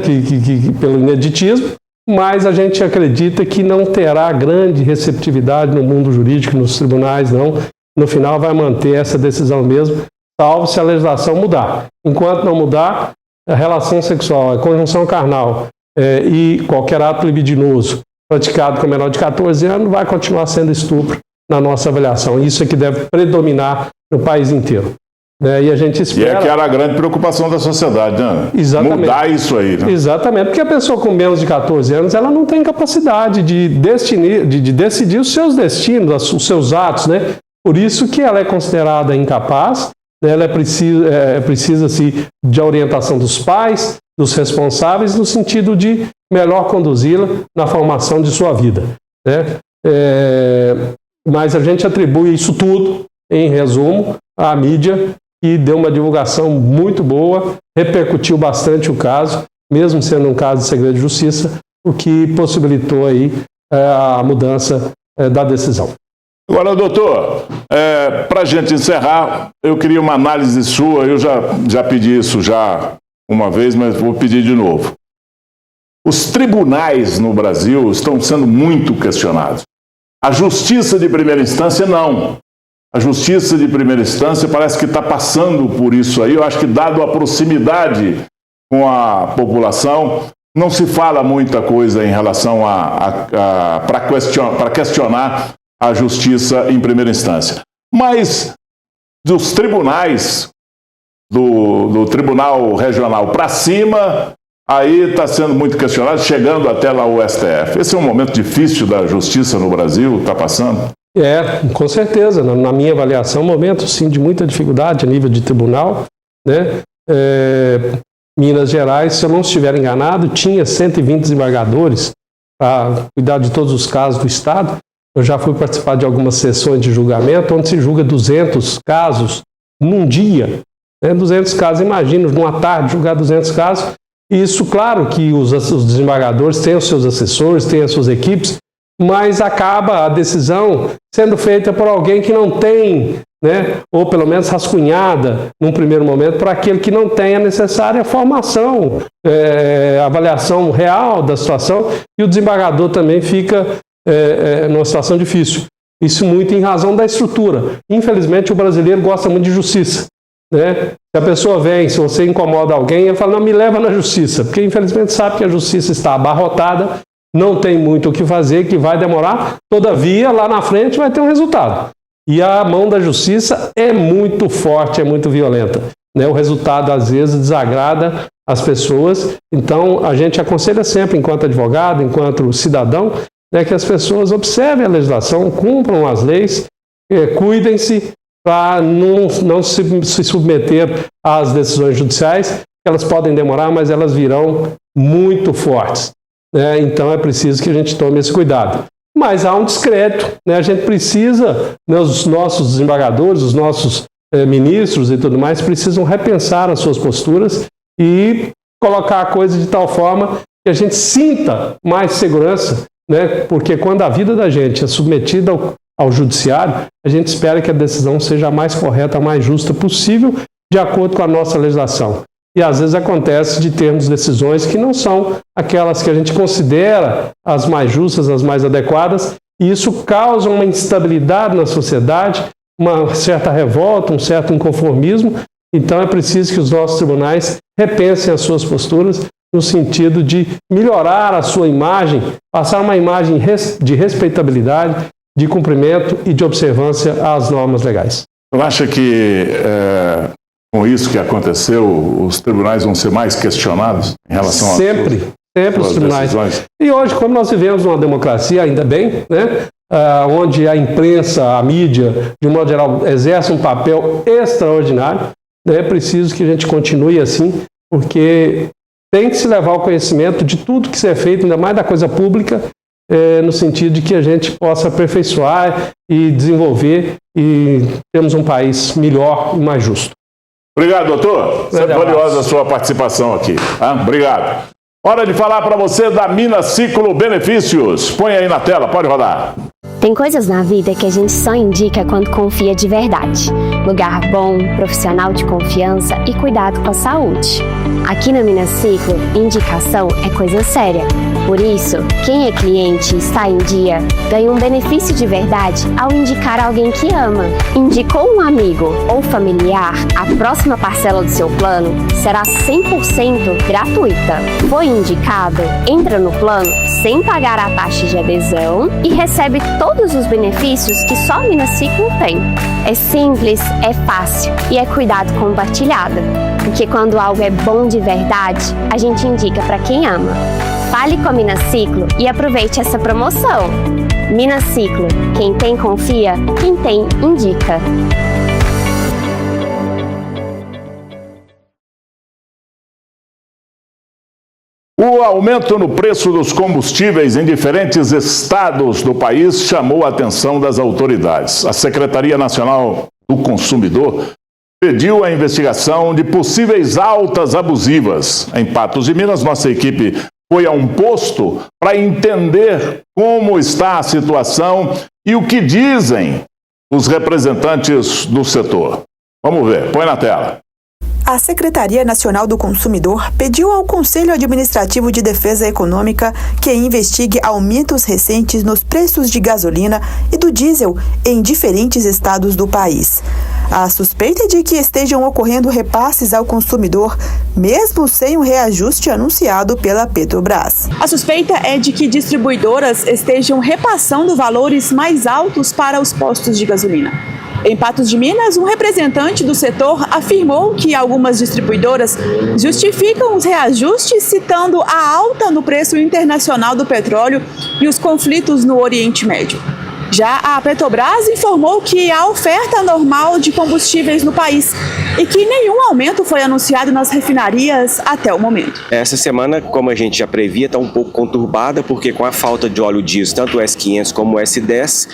Pelo ineditismo. Mas a gente acredita que não terá grande receptividade no mundo jurídico, nos tribunais, não. No final vai manter essa decisão mesmo, salvo se a legislação mudar. Enquanto não mudar, a relação sexual, a conjunção carnal e qualquer ato libidinoso praticado com menor de 14 anos vai continuar sendo estupro na nossa avaliação. Isso é que deve predominar no país inteiro. E a gente espera... E é que era a grande preocupação da sociedade, né? Exatamente. Mudar isso aí, né? Exatamente, porque a pessoa com menos de 14 anos, ela não tem capacidade de decidir os seus destinos, os seus atos, né? Por isso que ela é considerada incapaz, né? Ela precisa-se de orientação dos pais, dos responsáveis, no sentido de melhor conduzi-la na formação de sua vida, né? Mas a gente atribui isso tudo, em resumo, à mídia, que deu uma divulgação muito boa, repercutiu bastante o caso, mesmo sendo um caso de segredo de justiça, o que possibilitou aí a mudança da decisão. Agora, doutor, para a gente encerrar, eu queria uma análise sua, eu já pedi isso já uma vez, mas vou pedir de novo. Os tribunais no Brasil estão sendo muito questionados. A justiça de primeira instância, não. A justiça de primeira instância parece que está passando por isso aí. Eu acho que, dado a proximidade com a população, não se fala muita coisa em relação para questionar a justiça em primeira instância. Mas dos tribunais, do Tribunal Regional para cima, aí está sendo muito questionado, chegando até lá o STF. Esse é um momento difícil da justiça no Brasil, está passando? Com certeza. Na minha avaliação, um momento sim de muita dificuldade a nível de tribunal, né? Minas Gerais, se eu não estiver enganado, tinha 120 desembargadores para cuidar de todos os casos do Estado. Eu já fui participar de algumas sessões de julgamento, onde se julga 200 casos num dia. 200 casos, imagina, numa tarde julgar 200 casos. E isso, claro que os desembargadores têm os seus assessores, têm as suas equipes, mas acaba a decisão sendo feita por alguém que não tem, né, ou pelo menos rascunhada, num primeiro momento, para aquele que não tem a necessária formação, avaliação real da situação, e o desembargador também fica numa situação difícil. Isso muito em razão da estrutura. Infelizmente, o brasileiro gosta muito de justiça, né? Se a pessoa vem, se você incomoda alguém, ele fala, não, me leva na justiça, porque infelizmente sabe que a justiça está abarrotada, não tem muito o que fazer, que vai demorar, todavia, lá na frente vai ter um resultado. E a mão da justiça é muito forte, é muito violenta, né? O resultado, às vezes, desagrada as pessoas. Então, a gente aconselha sempre, enquanto advogado, enquanto cidadão, né, que as pessoas observem a legislação, cumpram as leis, cuidem-se para não se submeter às decisões judiciais, que elas podem demorar, mas elas virão muito fortes. Então é preciso que a gente tome esse cuidado. Mas há um descrédito, né? A gente precisa, né, os nossos desembargadores, os nossos ministros e tudo mais, precisam repensar as suas posturas e colocar a coisa de tal forma que a gente sinta mais segurança, né? Porque quando a vida da gente é submetida ao judiciário, a gente espera que a decisão seja a mais correta, a mais justa possível, de acordo com a nossa legislação. E às vezes acontece de termos decisões que não são aquelas que a gente considera as mais justas, as mais adequadas, e isso causa uma instabilidade na sociedade, uma certa revolta, um certo inconformismo. Então é preciso que os nossos tribunais repensem as suas posturas no sentido de melhorar a sua imagem, passar uma imagem de respeitabilidade, de cumprimento e de observância às normas legais. Eu acho que com isso que aconteceu, os tribunais vão ser mais questionados em relação a... Sempre os tribunais. Decisões. E hoje, como nós vivemos numa democracia, ainda bem, né? Onde a imprensa, a mídia, de um modo geral, exerce um papel extraordinário, né? É preciso que a gente continue assim, porque tem que se levar ao conhecimento de tudo que é feito, ainda mais da coisa pública, no sentido de que a gente possa aperfeiçoar e desenvolver e termos um país melhor e mais justo. Obrigado, doutor. Sempre valiosa a sua participação aqui. Obrigado. Hora de falar para você da Minas Ciclo Benefícios. Põe aí na tela, pode rodar. Tem coisas na vida que a gente só indica quando confia de verdade. Lugar bom, profissional de confiança e cuidado com a saúde. Aqui na Minas Ciclo, indicação é coisa séria. Por isso, quem é cliente e está em dia ganha um benefício de verdade ao indicar alguém que ama. Indicou um amigo ou familiar, a próxima parcela do seu plano será 100% gratuita. Foi indicado, entra no plano sem pagar a taxa de adesão e recebe todos os benefícios que só a Minas Ciclo tem. É simples, é fácil e é cuidado compartilhado. Porque quando algo é bom de verdade, a gente indica para quem ama. Fale com a Minas Ciclo e aproveite essa promoção. Minas Ciclo, quem tem confia, quem tem indica. O aumento no preço dos combustíveis em diferentes estados do país chamou a atenção das autoridades. A Secretaria Nacional do Consumidor pediu a investigação de possíveis altas abusivas. Em Patos de Minas, nossa equipe foi a um posto para entender como está a situação e o que dizem os representantes do setor. Vamos ver, põe na tela. A Secretaria Nacional do Consumidor pediu ao Conselho Administrativo de Defesa Econômica que investigue aumentos recentes nos preços de gasolina e do diesel em diferentes estados do país. A suspeita é de que estejam ocorrendo repasses ao consumidor, mesmo sem o reajuste anunciado pela Petrobras. A suspeita é de que distribuidoras estejam repassando valores mais altos para os postos de gasolina. Em Patos de Minas, um representante do setor afirmou que algumas distribuidoras justificam os reajustes citando a alta no preço internacional do petróleo e os conflitos no Oriente Médio. Já a Petrobras informou que há oferta normal de combustíveis no país e que nenhum aumento foi anunciado nas refinarias até o momento. Essa semana, como a gente já previa, está um pouco conturbada, porque com a falta de óleo diesel, tanto o S500 como o S10,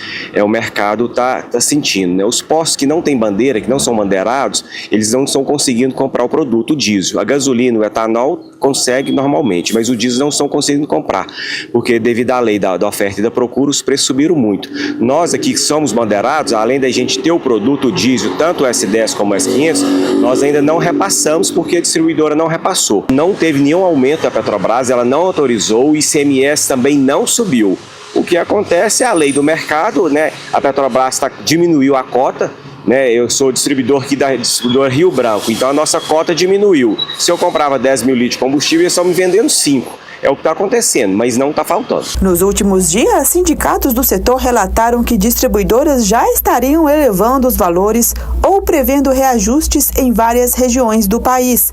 o mercado está sentindo, né? Os postos que não têm bandeira, que não são bandeirados, eles não estão conseguindo comprar o produto, o diesel. A gasolina, o etanol, consegue normalmente, mas o diesel não estão conseguindo comprar, porque devido à lei da oferta e da procura, os preços subiram muito. Nós aqui que somos bandeirados, além da gente ter o produto diesel, tanto o S10 como o S500, nós ainda não repassamos porque a distribuidora não repassou. Não teve nenhum aumento da Petrobras, ela não autorizou, o ICMS também não subiu. O que acontece é a lei do mercado, né? A Petrobras diminuiu a cota, né? Eu sou distribuidor aqui da distribuidora Rio Branco, então a nossa cota diminuiu. Se eu comprava 10 mil litros de combustível, eles estão me vendendo 5. É o que está acontecendo, mas não está faltando. Nos últimos dias, sindicatos do setor relataram que distribuidoras já estariam elevando os valores ou prevendo reajustes em várias regiões do país.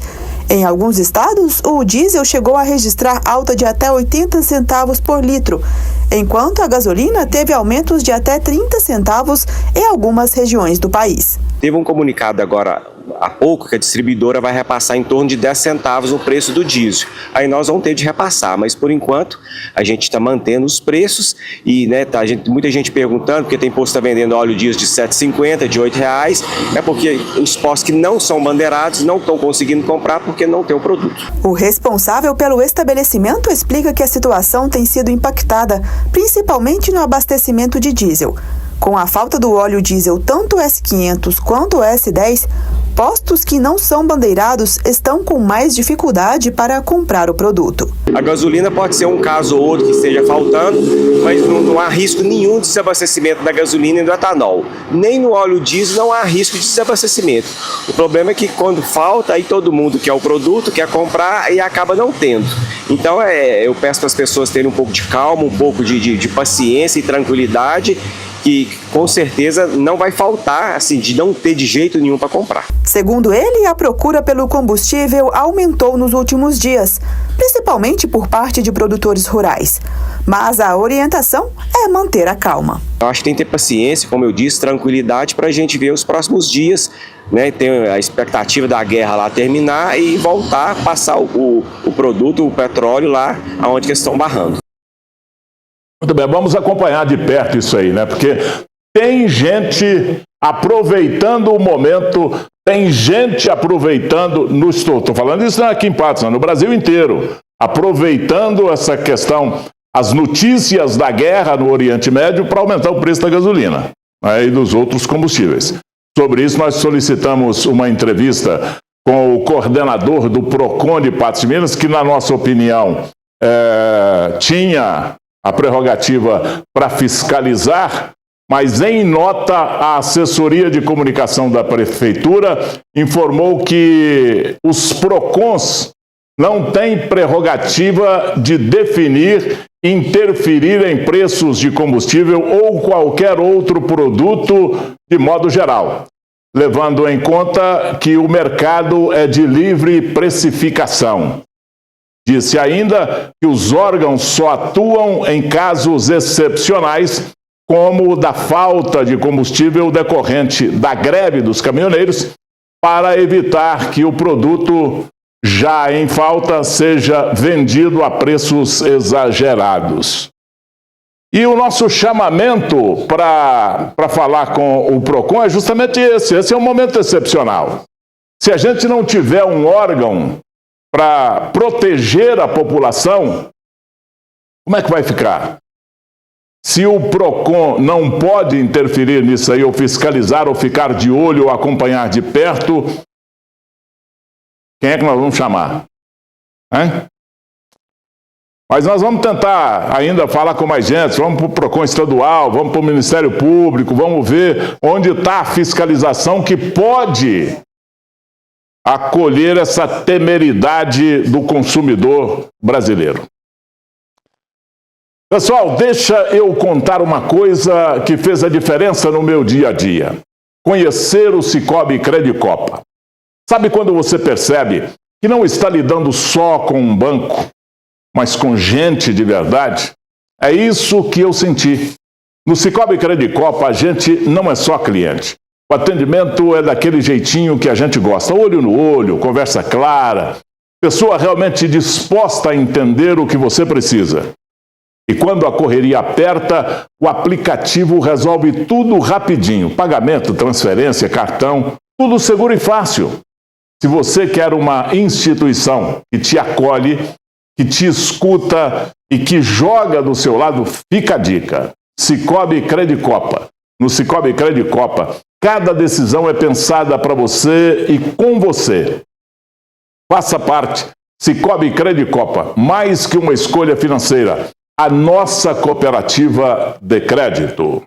Em alguns estados, o diesel chegou a registrar alta de até 80 centavos por litro, enquanto a gasolina teve aumentos de até 30 centavos em algumas regiões do país. Teve um comunicado agora há pouco que a distribuidora vai repassar em torno de 10 centavos o preço do diesel. Aí nós vamos ter de repassar, mas por enquanto a gente está mantendo os preços e muita gente perguntando, porque tem posto que está vendendo óleo diesel de R$ 7,50, de R$ 8,00, é porque os postos que não são bandeirados não estão conseguindo comprar porque não tem o produto. O responsável pelo estabelecimento explica que a situação tem sido impactada, principalmente no abastecimento de diesel. Com a falta do óleo diesel, tanto o S500 quanto o S10, postos que não são bandeirados estão com mais dificuldade para comprar o produto. A gasolina pode ser um caso ou outro que esteja faltando, mas não há risco nenhum de desabastecimento da gasolina e do etanol. Nem no óleo diesel não há risco de desabastecimento. O problema é que quando falta, aí todo mundo quer o produto, quer comprar e acaba não tendo. Então eu peço para as pessoas terem um pouco de calma, um pouco de paciência e tranquilidade, que com certeza não vai faltar, assim, de não ter de jeito nenhum para comprar. Segundo ele, a procura pelo combustível aumentou nos últimos dias, principalmente por parte de produtores rurais. Mas a orientação é manter a calma. Eu acho que tem que ter paciência, como eu disse, tranquilidade para a gente ver os próximos dias, né? Tem a expectativa da guerra lá terminar e voltar a passar o produto, o petróleo lá onde eles estão barrando. Muito bem, vamos acompanhar de perto isso aí, né? Porque tem gente aproveitando o momento, tem gente aproveitando, estou falando isso aqui em Patos, no Brasil inteiro, aproveitando essa questão, as notícias da guerra no Oriente Médio para aumentar o preço da gasolina, né, e dos outros combustíveis. Sobre isso, nós solicitamos uma entrevista com o coordenador do PROCON de Patos de Minas, que, na nossa opinião, tinha a prerrogativa para fiscalizar, mas em nota a assessoria de comunicação da prefeitura informou que os PROCONs não têm prerrogativa de definir, interferir em preços de combustível ou qualquer outro produto de modo geral, levando em conta que o mercado é de livre precificação. Disse ainda que os órgãos só atuam em casos excepcionais, como o da falta de combustível decorrente da greve dos caminhoneiros, para evitar que o produto já em falta seja vendido a preços exagerados. E o nosso chamamento para falar com o PROCON é justamente esse é um momento excepcional. Se a gente não tiver um órgão para proteger a população, como é que vai ficar? Se o PROCON não pode interferir nisso aí, ou fiscalizar, ou ficar de olho, ou acompanhar de perto, quem é que nós vamos chamar? Hein? Mas nós vamos tentar ainda falar com mais gente, vamos para o PROCON estadual, vamos para o Ministério Público, vamos ver onde está a fiscalização que pode acolher essa temeridade do consumidor brasileiro. Pessoal, deixa eu contar uma coisa que fez a diferença no meu dia a dia. Conhecer o Sicoob Credicopa. Sabe quando você percebe que não está lidando só com um banco, mas com gente de verdade? É isso que eu senti. No Sicoob Credicopa, a gente não é só cliente. O atendimento é daquele jeitinho que a gente gosta, olho no olho, conversa clara, pessoa realmente disposta a entender o que você precisa. E quando a correria aperta, o aplicativo resolve tudo rapidinho. Pagamento, transferência, cartão, tudo seguro e fácil. Se você quer uma instituição que te acolhe, que te escuta e que joga do seu lado, fica a dica. Sicoob Credicopa. No Sicoob Credicopa, cada decisão é pensada para você e com você. Faça parte. Sicoob Credicopa, mais que uma escolha financeira, a nossa cooperativa de crédito.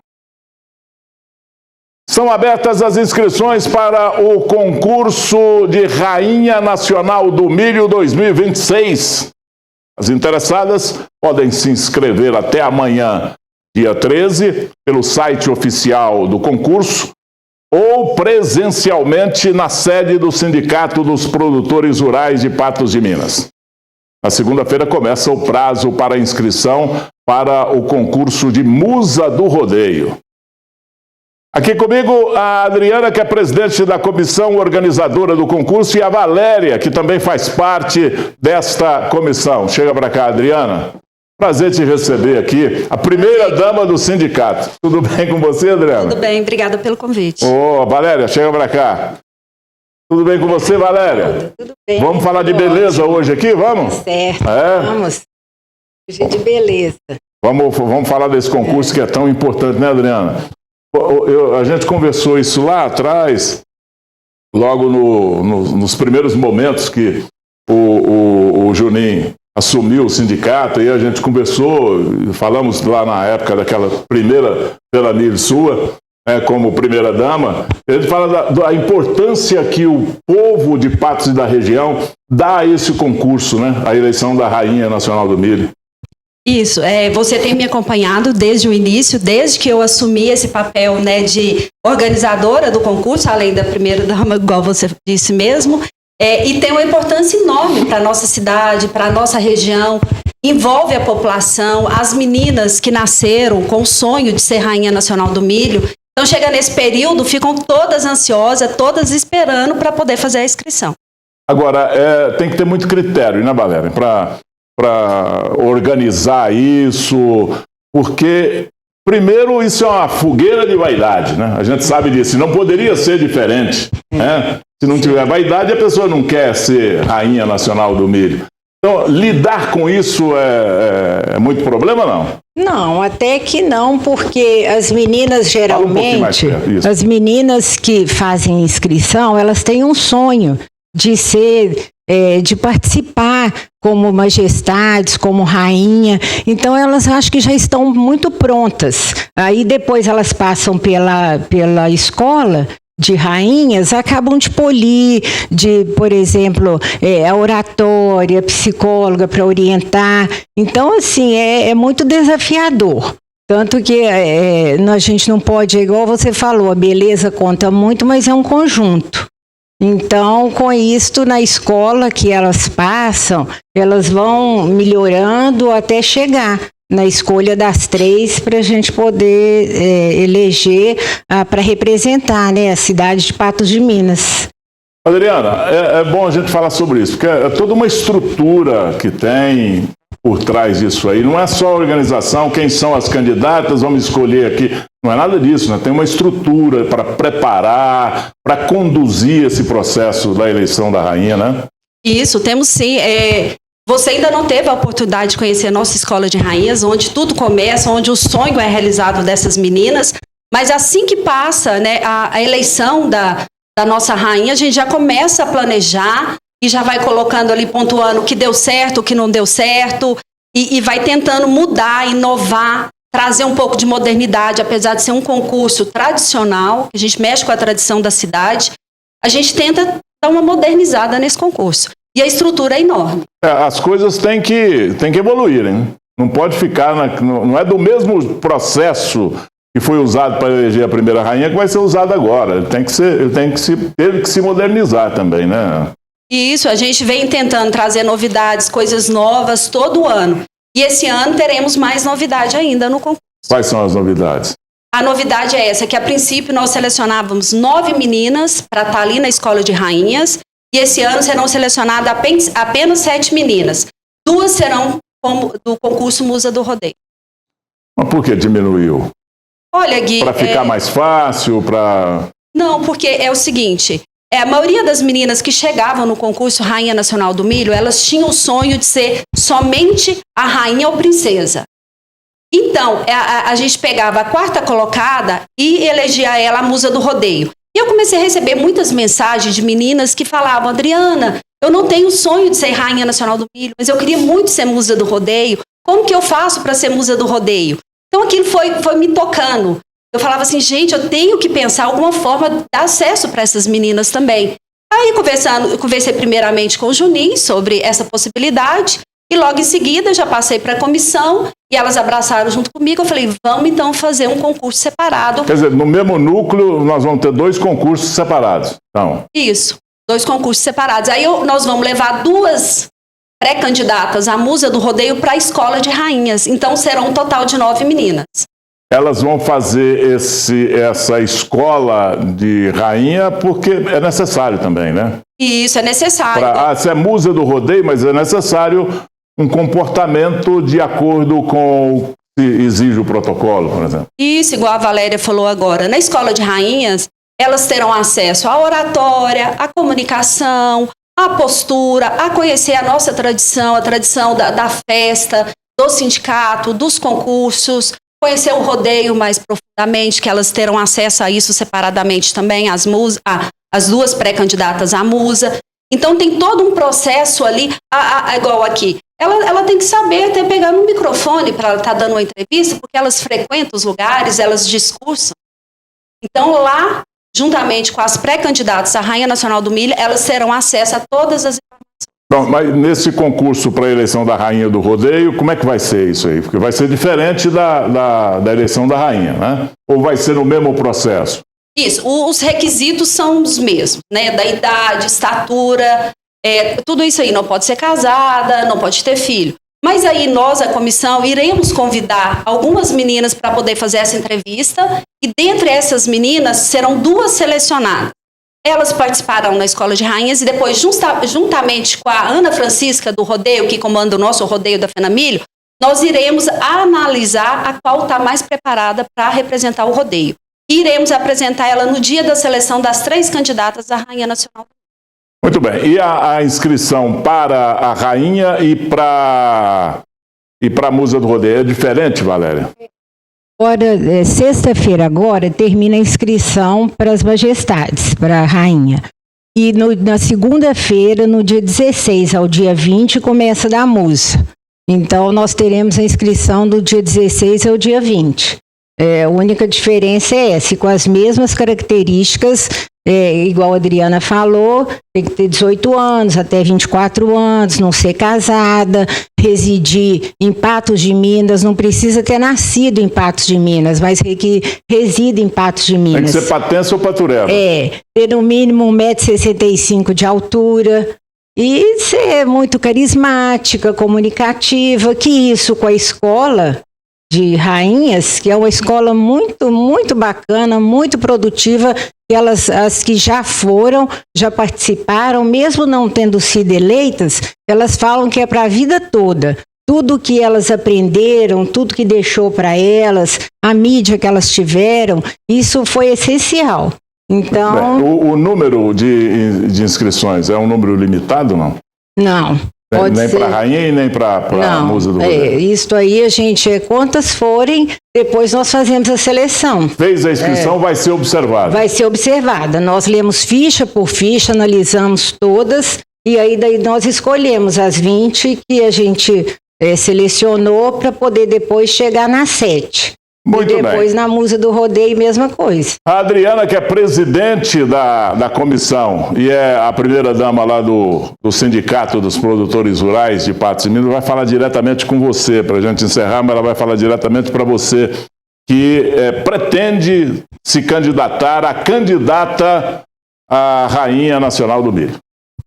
São abertas as inscrições para o concurso de Rainha Nacional do Milho 2026. As interessadas podem se inscrever até amanhã, dia 13, pelo site oficial do concurso ou presencialmente na sede do Sindicato dos Produtores Rurais de Patos de Minas. Na segunda-feira começa o prazo para inscrição para o concurso de Musa do Rodeio. Aqui comigo a Adriana, que é presidente da comissão organizadora do concurso, e a Valéria, que também faz parte desta comissão. Chega para cá, Adriana. Prazer te receber aqui, a primeira dama do sindicato. Tudo bem com você, Adriana? Tudo bem, obrigada pelo convite. Ô, Valéria, chega para cá. Tudo bem com você, Valéria? Tudo bem. Vamos falar de beleza hoje aqui, vamos? Certo, É? vamos. Hoje é de beleza. Vamos falar desse concurso que é tão importante, né, Adriana? A gente conversou isso lá atrás, logo nos primeiros momentos que o Juninho assumiu o sindicato, e a gente conversou, falamos lá na época daquela primeira Pelanir sua, como primeira-dama, a gente fala da importância que o povo de Patos e da região dá a esse concurso, né? A eleição da Rainha Nacional do Milho. Isso, você tem me acompanhado desde o início, desde que eu assumi esse papel, né, de organizadora do concurso, além da primeira dama, igual você disse mesmo, e tem uma importância enorme para a nossa cidade, para a nossa região, envolve a população, as meninas que nasceram com o sonho de ser Rainha Nacional do Milho, então chega nesse período, ficam todas ansiosas, todas esperando para poder fazer a inscrição. Agora, tem que ter muito critério, né, Valéria, para organizar isso, porque, primeiro, isso é uma fogueira de vaidade, né? A gente sabe disso, não poderia ser diferente, né? Se não tiver vaidade, a pessoa não quer ser Rainha Nacional do Milho. Então, lidar com isso é muito problema, não? Não, até que não, porque as meninas geralmente, as meninas que fazem inscrição, elas têm um sonho de ser, de participar como majestades, como rainha, então elas acho que já estão muito prontas. Aí depois elas passam pela escola de rainhas, acabam de polir, por exemplo, a oratória, a psicóloga para orientar. Então, assim, é muito desafiador. Tanto que a gente não pode, igual você falou, a beleza conta muito, mas é um conjunto. Então, com isso, na escola que elas passam, elas vão melhorando até chegar na escolha das 3 para a gente poder eleger para representar, né, a cidade de Patos de Minas. Adriana, é bom a gente falar sobre isso, porque é toda uma estrutura que tem por trás disso aí. Não é só a organização, quem são as candidatas, vamos escolher aqui. Não é nada disso, né? Tem uma estrutura para preparar, para conduzir esse processo da eleição da rainha, né? Isso, temos sim. Você ainda não teve a oportunidade de conhecer a nossa Escola de Rainhas, onde tudo começa, onde o sonho é realizado dessas meninas, mas assim que passa, né, a eleição da nossa rainha, a gente já começa a planejar e já vai colocando ali, pontuando o que deu certo, o que não deu certo, e vai tentando mudar, inovar, trazer um pouco de modernidade, apesar de ser um concurso tradicional, que a gente mexe com a tradição da cidade, a gente tenta dar uma modernizada nesse concurso. E a estrutura é enorme. As coisas têm que evoluir, hein? Não pode ficar, não é do mesmo processo que foi usado para eleger a primeira rainha que vai ser usado agora. Ele teve que se modernizar também, né? E isso, a gente vem tentando trazer novidades, coisas novas todo ano. E esse ano teremos mais novidade ainda no concurso. Quais são as novidades? A novidade é essa, que a princípio nós selecionávamos 9 meninas para estar ali na Escola de Rainhas, e esse ano serão selecionadas apenas 7 meninas. 2 serão do concurso Musa do Rodeio. Mas por que diminuiu? Olha, Gui... Para ficar mais fácil, para... Não, porque é o seguinte... a maioria das meninas que chegavam no concurso Rainha Nacional do Milho, elas tinham o sonho de ser somente a rainha ou princesa. Então, a gente pegava a 4ª colocada e elegia ela a Musa do Rodeio. E eu comecei a receber muitas mensagens de meninas que falavam: Adriana, eu não tenho o sonho de ser Rainha Nacional do Milho, mas eu queria muito ser Musa do Rodeio. Como que eu faço para ser Musa do Rodeio? Então aquilo foi me tocando. Eu falava assim, gente, eu tenho que pensar alguma forma de dar acesso para essas meninas também. Aí, eu conversei primeiramente com o Juninho sobre essa possibilidade, e logo em seguida já passei para a comissão, e elas abraçaram junto comigo. Eu falei, vamos então fazer um concurso separado. Quer dizer, no mesmo núcleo nós vamos ter 2 concursos separados. Então. Isso, 2 concursos separados. Aí nós vamos levar 2 pré-candidatas à Musa do Rodeio para a Escola de Rainhas. Então serão um total de 9 meninas. Elas vão fazer essa escola de rainha porque é necessário também, né? Isso, é necessário. Você é Musa do Rodeio, mas é necessário um comportamento de acordo com o que exige o protocolo, por exemplo. Isso, igual a Valéria falou agora. Na Escola de Rainhas, elas terão acesso à oratória, à comunicação, à postura, a conhecer a nossa tradição, a tradição da festa, do sindicato, dos concursos, conhecer o rodeio mais profundamente, que elas terão acesso a isso separadamente também, as 2 pré-candidatas à Musa. Então tem todo um processo ali, igual aqui. Ela tem que saber até pegar no microfone para ela estar dando uma entrevista, porque elas frequentam os lugares, elas discursam. Então lá, juntamente com as pré-candidatas à Rainha Nacional do Milho, elas terão acesso a todas as informações. Bom, mas nesse concurso para a eleição da rainha do rodeio, como é que vai ser isso aí? Porque vai ser diferente da eleição da rainha, né? Ou vai ser o mesmo processo? Isso, os requisitos são os mesmos, né? Da idade, estatura, tudo isso aí. Não pode ser casada, não pode ter filho. Mas aí nós, a comissão, iremos convidar algumas meninas para poder fazer essa entrevista e dentre essas meninas serão 2 selecionadas. Elas participarão na Escola de Rainhas e depois, juntamente com a Ana Francisca do rodeio, que comanda o nosso rodeio da FENAMILHO, nós iremos analisar a qual está mais preparada para representar o rodeio. E iremos apresentar ela no dia da seleção das 3 candidatas à Rainha Nacional. Muito bem. E a inscrição para a rainha e para a musa do rodeio é diferente, Valéria? Agora, sexta-feira agora, termina a inscrição para as majestades, para a rainha. E na segunda-feira, no dia 16 ao dia 20, começa da musa. Então, nós teremos a inscrição do dia 16 ao dia 20. A única diferença é essa, com as mesmas características, igual a Adriana falou, tem que ter 18 anos, até 24 anos, não ser casada, residir em Patos de Minas, não precisa ter nascido em Patos de Minas, mas que reside em Patos de Minas. Tem que ser patense ou patureba. Ter no mínimo 1,65 m de altura e ser muito carismática, comunicativa, que isso com a escola de rainhas, que é uma escola muito, muito bacana, muito produtiva, e as que já foram, já participaram, mesmo não tendo sido eleitas, elas falam que é para a vida toda. Tudo que elas aprenderam, tudo que deixou para elas, a mídia que elas tiveram, isso foi essencial. Então... O número de inscrições é um número limitado, não? Não. Nem para a rainha e nem para a musa do rodeio. Isso aí, quantas forem, depois nós fazemos a seleção. Fez a inscrição, vai ser observada. Vai ser observada. Nós lemos ficha por ficha, analisamos todas, e aí daí nós escolhemos as 20 que a gente selecionou para poder depois chegar nas 7. Muito e depois na musa do rodeio, mesma coisa. A Adriana, que é presidente da comissão e é a primeira dama lá do Sindicato dos Produtores Rurais de Patos de Minas, vai falar diretamente com você, para a gente encerrar, mas ela vai falar diretamente para você, que pretende se candidatar a candidata à Rainha Nacional do Milho.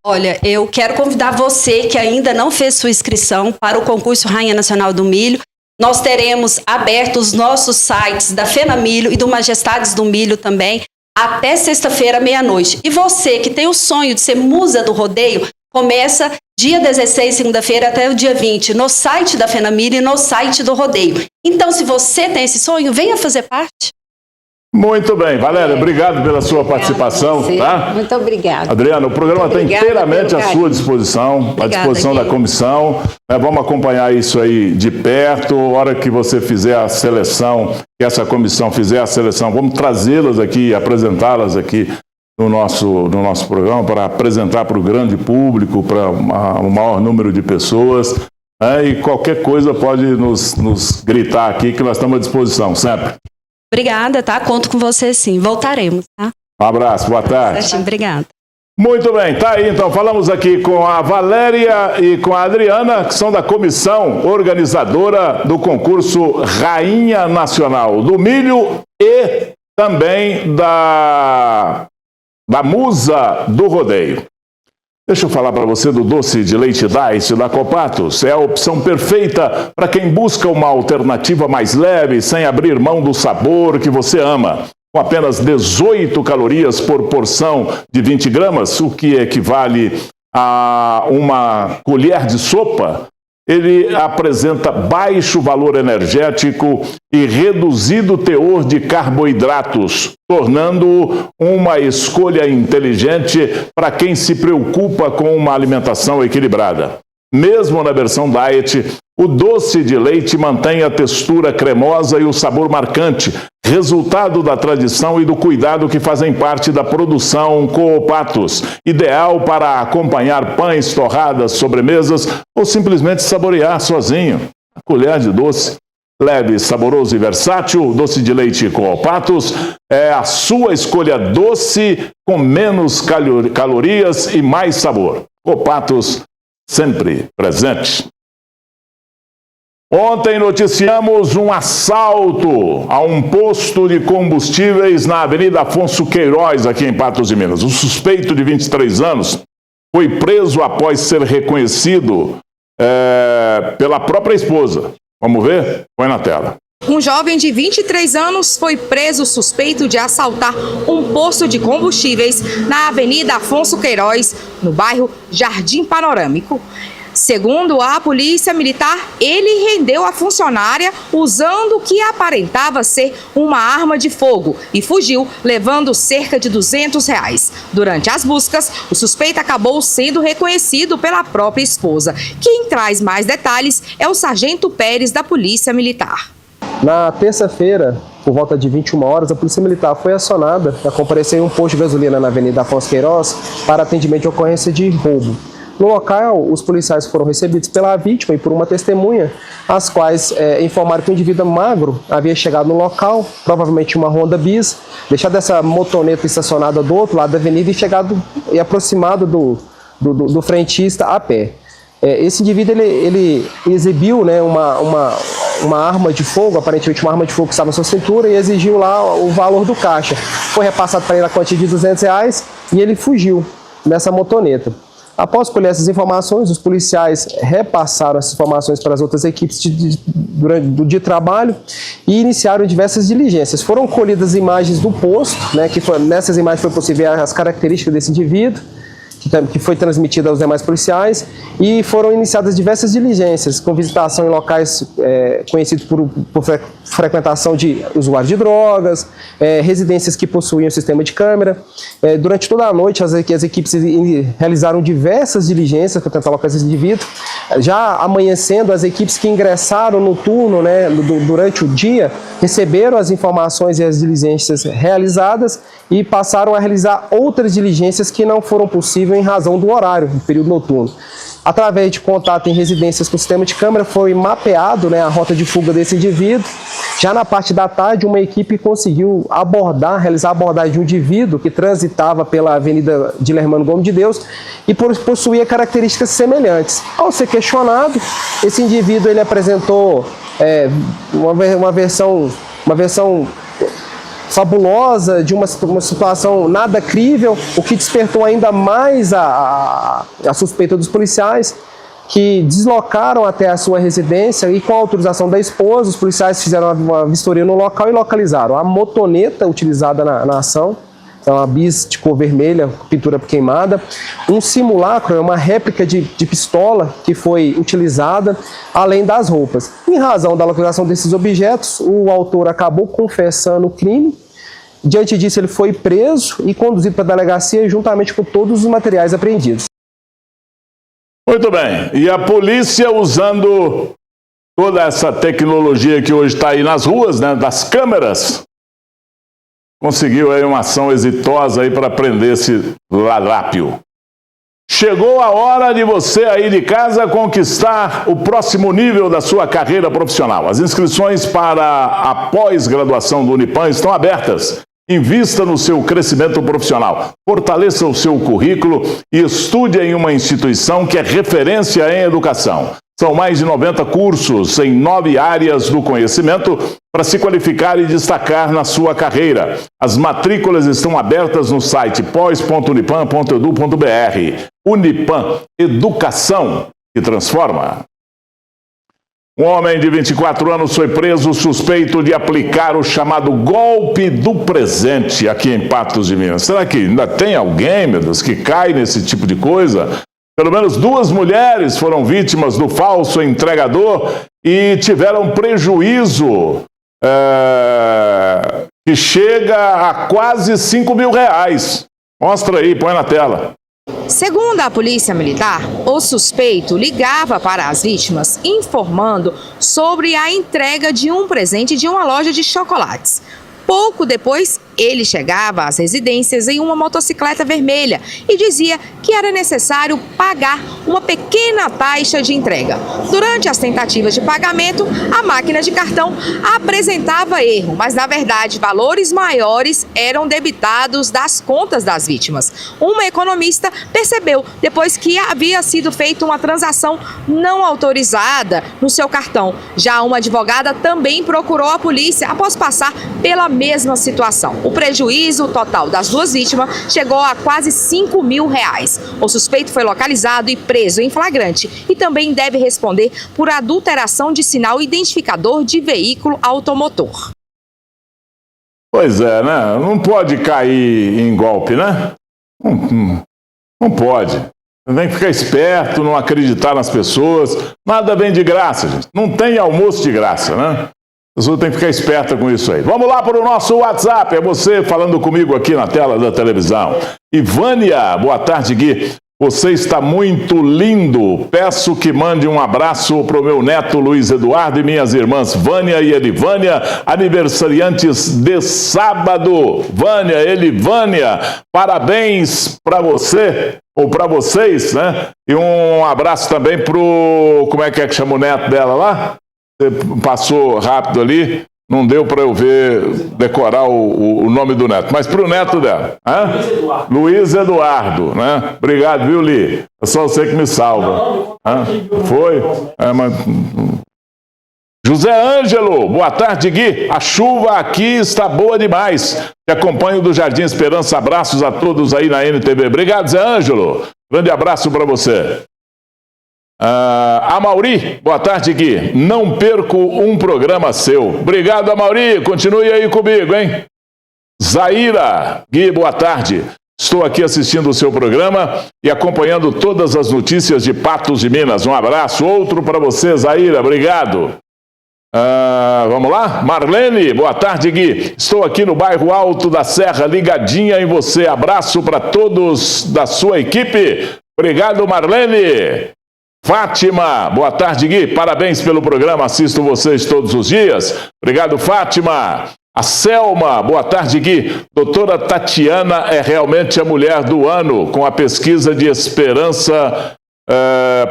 Olha, eu quero convidar você que ainda não fez sua inscrição para o concurso Rainha Nacional do Milho. Nós teremos abertos os nossos sites da FENAMILHO e do Majestades do Milho também, até sexta-feira, meia-noite. E você que tem o sonho de ser musa do rodeio, começa dia 16, segunda-feira, até o dia 20, no site da FENAMILHO e no site do rodeio. Então, se você tem esse sonho, venha fazer parte. Muito bem, Valéria, obrigado pela sua participação. Tá? Muito obrigada. Adriana, o programa está inteiramente à sua disposição, à disposição da comissão. Vamos acompanhar isso aí de perto. A hora que você fizer a seleção, que essa comissão fizer a seleção, vamos trazê-las aqui, apresentá-las aqui no nosso programa, para apresentar para o grande público, para o maior número de pessoas. E qualquer coisa pode nos gritar aqui, que nós estamos à disposição, sempre. Obrigada, tá? Conto com você sim. Voltaremos, tá? Um abraço, boa tarde. Certinho, obrigada. Muito bem, tá aí então. Falamos aqui com a Valéria e com a Adriana, que são da comissão organizadora do concurso Rainha Nacional do Milho e também da Musa do Rodeio. Deixa eu falar para você do doce de leite Dice da Copatos. É a opção perfeita para quem busca uma alternativa mais leve, sem abrir mão do sabor que você ama. Com apenas 18 calorias por porção de 20 gramas, o que equivale a uma colher de sopa, ele apresenta baixo valor energético e reduzido teor de carboidratos, tornando-o uma escolha inteligente para quem se preocupa com uma alimentação equilibrada. Mesmo na versão diet, o doce de leite mantém a textura cremosa e o sabor marcante, resultado da tradição e do cuidado que fazem parte da produção Copatos, ideal para acompanhar pães, torradas, sobremesas ou simplesmente saborear sozinho. A colher de doce, leve, saboroso e versátil, o doce de leite Copatos é a sua escolha doce com menos calorias e mais sabor. Copatos sempre presente. Ontem noticiamos um assalto a um posto de combustíveis na Avenida Afonso Queiroz, aqui em Patos de Minas. O suspeito de 23 anos foi preso após ser reconhecido pela própria esposa. Vamos ver? Põe na tela. Um jovem de 23 anos foi preso suspeito de assaltar um posto de combustíveis na Avenida Afonso Queiroz, no bairro Jardim Panorâmico. Segundo a Polícia Militar, ele rendeu a funcionária usando o que aparentava ser uma arma de fogo e fugiu, levando cerca de R$200. Durante as buscas, o suspeito acabou sendo reconhecido pela própria esposa. Quem traz mais detalhes é o Sargento Pérez, da Polícia Militar. Na terça-feira, por volta de 21 horas, a Polícia Militar foi acionada para comparecer em um posto de gasolina na Avenida Afonso Queiroz para atendimento de ocorrência de roubo. No local, os policiais foram recebidos pela vítima e por uma testemunha, as quais informaram que o indivíduo magro havia chegado no local, provavelmente uma Honda Bis, deixado essa motoneta estacionada do outro lado da avenida e aproximado do frentista a pé. Esse indivíduo ele exibiu, né, uma arma de fogo, aparentemente uma arma de fogo que estava na sua cintura, e exigiu lá o valor do caixa. Foi repassado para ele a quantia de R$200 e ele fugiu nessa motoneta. Após colher essas informações, os policiais repassaram essas informações para as outras equipes durante o dia de trabalho e iniciaram diversas diligências. Foram colhidas imagens do posto, né, nessas imagens foi possível ver as características desse indivíduo, que foi transmitida aos demais policiais, e foram iniciadas diversas diligências, com visitação em locais conhecidos por frequentação de usuários de drogas, residências que possuíam sistema de câmera. Durante toda a noite, as equipes realizaram diversas diligências para tentar localizar esse indivíduo. Já amanhecendo, as equipes que ingressaram no turno, né, durante o dia, receberam as informações e as diligências realizadas e passaram a realizar outras diligências que não foram possíveis em razão do horário, do período noturno. Através de contato em residências com sistema de câmera, foi mapeado, né, a rota de fuga desse indivíduo. Já na parte da tarde, uma equipe conseguiu realizar a abordagem de um indivíduo que transitava pela Avenida Dilermano Gomes de Deus e possuía características semelhantes. Ao ser questionado, esse indivíduo ele apresentou uma versão fabulosa, de uma situação nada crível, o que despertou ainda mais a suspeita dos policiais, que deslocaram até a sua residência e, com a autorização da esposa, os policiais fizeram uma vistoria no local e localizaram a motoneta utilizada na ação, uma bis de cor vermelha, pintura queimada, um simulacro, uma réplica de pistola que foi utilizada, além das roupas. Em razão da localização desses objetos, o autor acabou confessando o crime. Diante disso, ele foi preso e conduzido para a delegacia juntamente com todos os materiais apreendidos. Muito bem. E a polícia, usando toda essa tecnologia que hoje está aí nas ruas, né, das câmeras, conseguiu aí uma ação exitosa aí para prender esse larápio. Chegou a hora de você aí de casa conquistar o próximo nível da sua carreira profissional. As inscrições para a pós-graduação do Unipan estão abertas. Invista no seu crescimento profissional, fortaleça o seu currículo e estude em uma instituição que é referência em educação. São mais de 90 cursos em 9 áreas do conhecimento para se qualificar e destacar na sua carreira. As matrículas estão abertas no site pós.unipan.edu.br. Unipan, educação que transforma. Um homem de 24 anos foi preso suspeito de aplicar o chamado golpe do presente aqui em Patos de Minas. Será que ainda tem alguém, meu Deus, que cai nesse tipo de coisa? Pelo menos 2 mulheres foram vítimas do falso entregador e tiveram prejuízo que chega a quase R$5.000. Mostra aí, põe na tela. Segundo a Polícia Militar, o suspeito ligava para as vítimas informando sobre a entrega de um presente de uma loja de chocolates. Pouco depois, Ele chegava às residências em uma motocicleta vermelha e dizia que era necessário pagar uma pequena taxa de entrega. Durante as tentativas de pagamento, a máquina de cartão apresentava erro, mas na verdade valores maiores eram debitados das contas das vítimas. Uma economista percebeu depois que havia sido feita uma transação não autorizada no seu cartão. Já uma advogada também procurou a polícia após passar pela mesma situação. O prejuízo total das duas vítimas chegou a quase R$5 mil. O suspeito foi localizado e preso em flagrante e também deve responder por adulteração de sinal identificador de veículo automotor. Pois é, né? Não pode cair em golpe, né? Não pode. Tem que ficar esperto, não acreditar nas pessoas. Nada vem de graça, gente. Não tem almoço de graça, né? A pessoa tem que ficar esperta com isso aí. Vamos lá para o nosso WhatsApp. É você falando comigo aqui na tela da televisão. Ivânia, boa tarde, Gui. Você está muito lindo. Peço que mande um abraço para o meu neto Luiz Eduardo e minhas irmãs Vânia e Elivânia, aniversariantes de sábado. Vânia, Elivânia, parabéns para você, ou para vocês, né? E um abraço também pro... Como é que chama o neto dela lá? Você passou rápido ali, não deu para eu decorar o nome do neto. Mas para o neto dela. Luiz Eduardo, né? Obrigado, viu, Li? É só você que me salva. Foi? Mas... José Ângelo, boa tarde, Gui. A chuva aqui está boa demais. Te acompanho do Jardim Esperança. Abraços a todos aí na NTV. Obrigado, Zé Ângelo. Grande abraço para você. Amauri, boa tarde, Gui. Não perco um programa seu. Obrigado, Amauri. Continue aí comigo, hein? Zaira, Gui, boa tarde. Estou aqui assistindo o seu programa e acompanhando todas as notícias de Patos de Minas. Um abraço. Outro para você, Zaira. Obrigado. Vamos lá? Marlene, boa tarde, Gui. Estou aqui no bairro Alto da Serra, ligadinha em você. Abraço para todos da sua equipe. Obrigado, Marlene. Fátima, boa tarde, Gui. Parabéns pelo programa, assisto vocês todos os dias. Obrigado, Fátima. A Selma, boa tarde, Gui. Doutora Tatiana é realmente a mulher do ano, com a pesquisa de esperança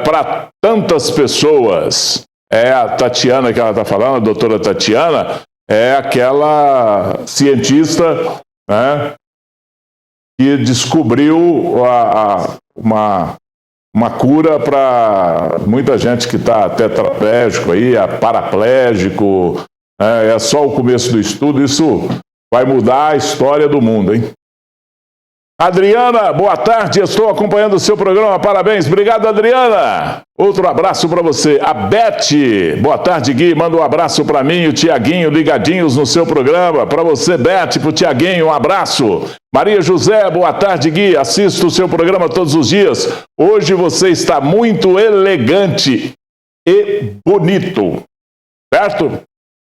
para tantas pessoas. É a Tatiana que ela está falando, a doutora Tatiana, é aquela cientista, né, que descobriu uma cura para muita gente que está tetraplégico, aí, paraplégico. É só o começo do estudo, isso vai mudar a história do mundo, hein? Adriana, boa tarde, estou acompanhando o seu programa, parabéns, obrigado, Adriana. Outro abraço para você. A Beth, boa tarde, Gui, manda um abraço para mim e o Tiaguinho, ligadinhos no seu programa. Para você, Beth, para o Tiaguinho, um abraço. Maria José, boa tarde, Gui, assisto o seu programa todos os dias. Hoje você está muito elegante e bonito, certo?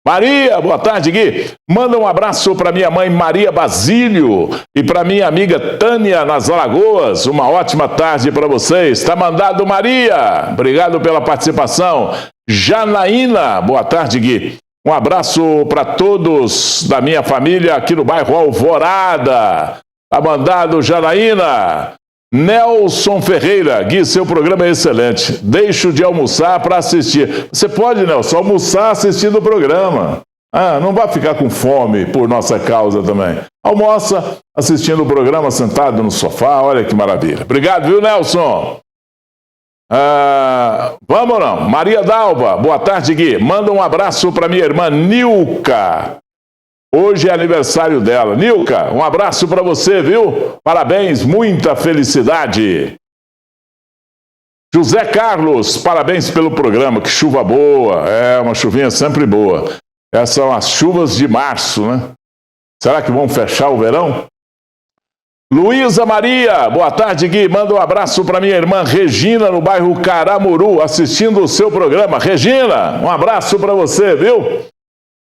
Maria, boa tarde, Gui. Manda um abraço para minha mãe Maria Basílio e para minha amiga Tânia nas Alagoas. Uma ótima tarde para vocês. Está mandado, Maria. Obrigado pela participação. Janaína, boa tarde, Gui. Um abraço para todos da minha família aqui no bairro Alvorada. Está mandado, Janaína. Nelson Ferreira, Gui, seu programa é excelente. Deixo de almoçar para assistir. Você pode, Nelson, almoçar assistindo o programa. Não vai ficar com fome por nossa causa também. Almoça assistindo o programa sentado no sofá, olha que maravilha. Obrigado, viu, Nelson? Vamos ou não? Maria Dalva, boa tarde, Gui. Manda um abraço para minha irmã Nilka. Hoje é aniversário dela. Nilka, um abraço para você, viu? Parabéns, muita felicidade. José Carlos, parabéns pelo programa, que chuva boa. É, uma chuvinha sempre boa. Essas são as chuvas de março, né? Será que vão fechar o verão? Luísa Maria, boa tarde, Gui. Manda um abraço para minha irmã Regina, no bairro Caramuru, assistindo o seu programa. Regina, um abraço para você, viu?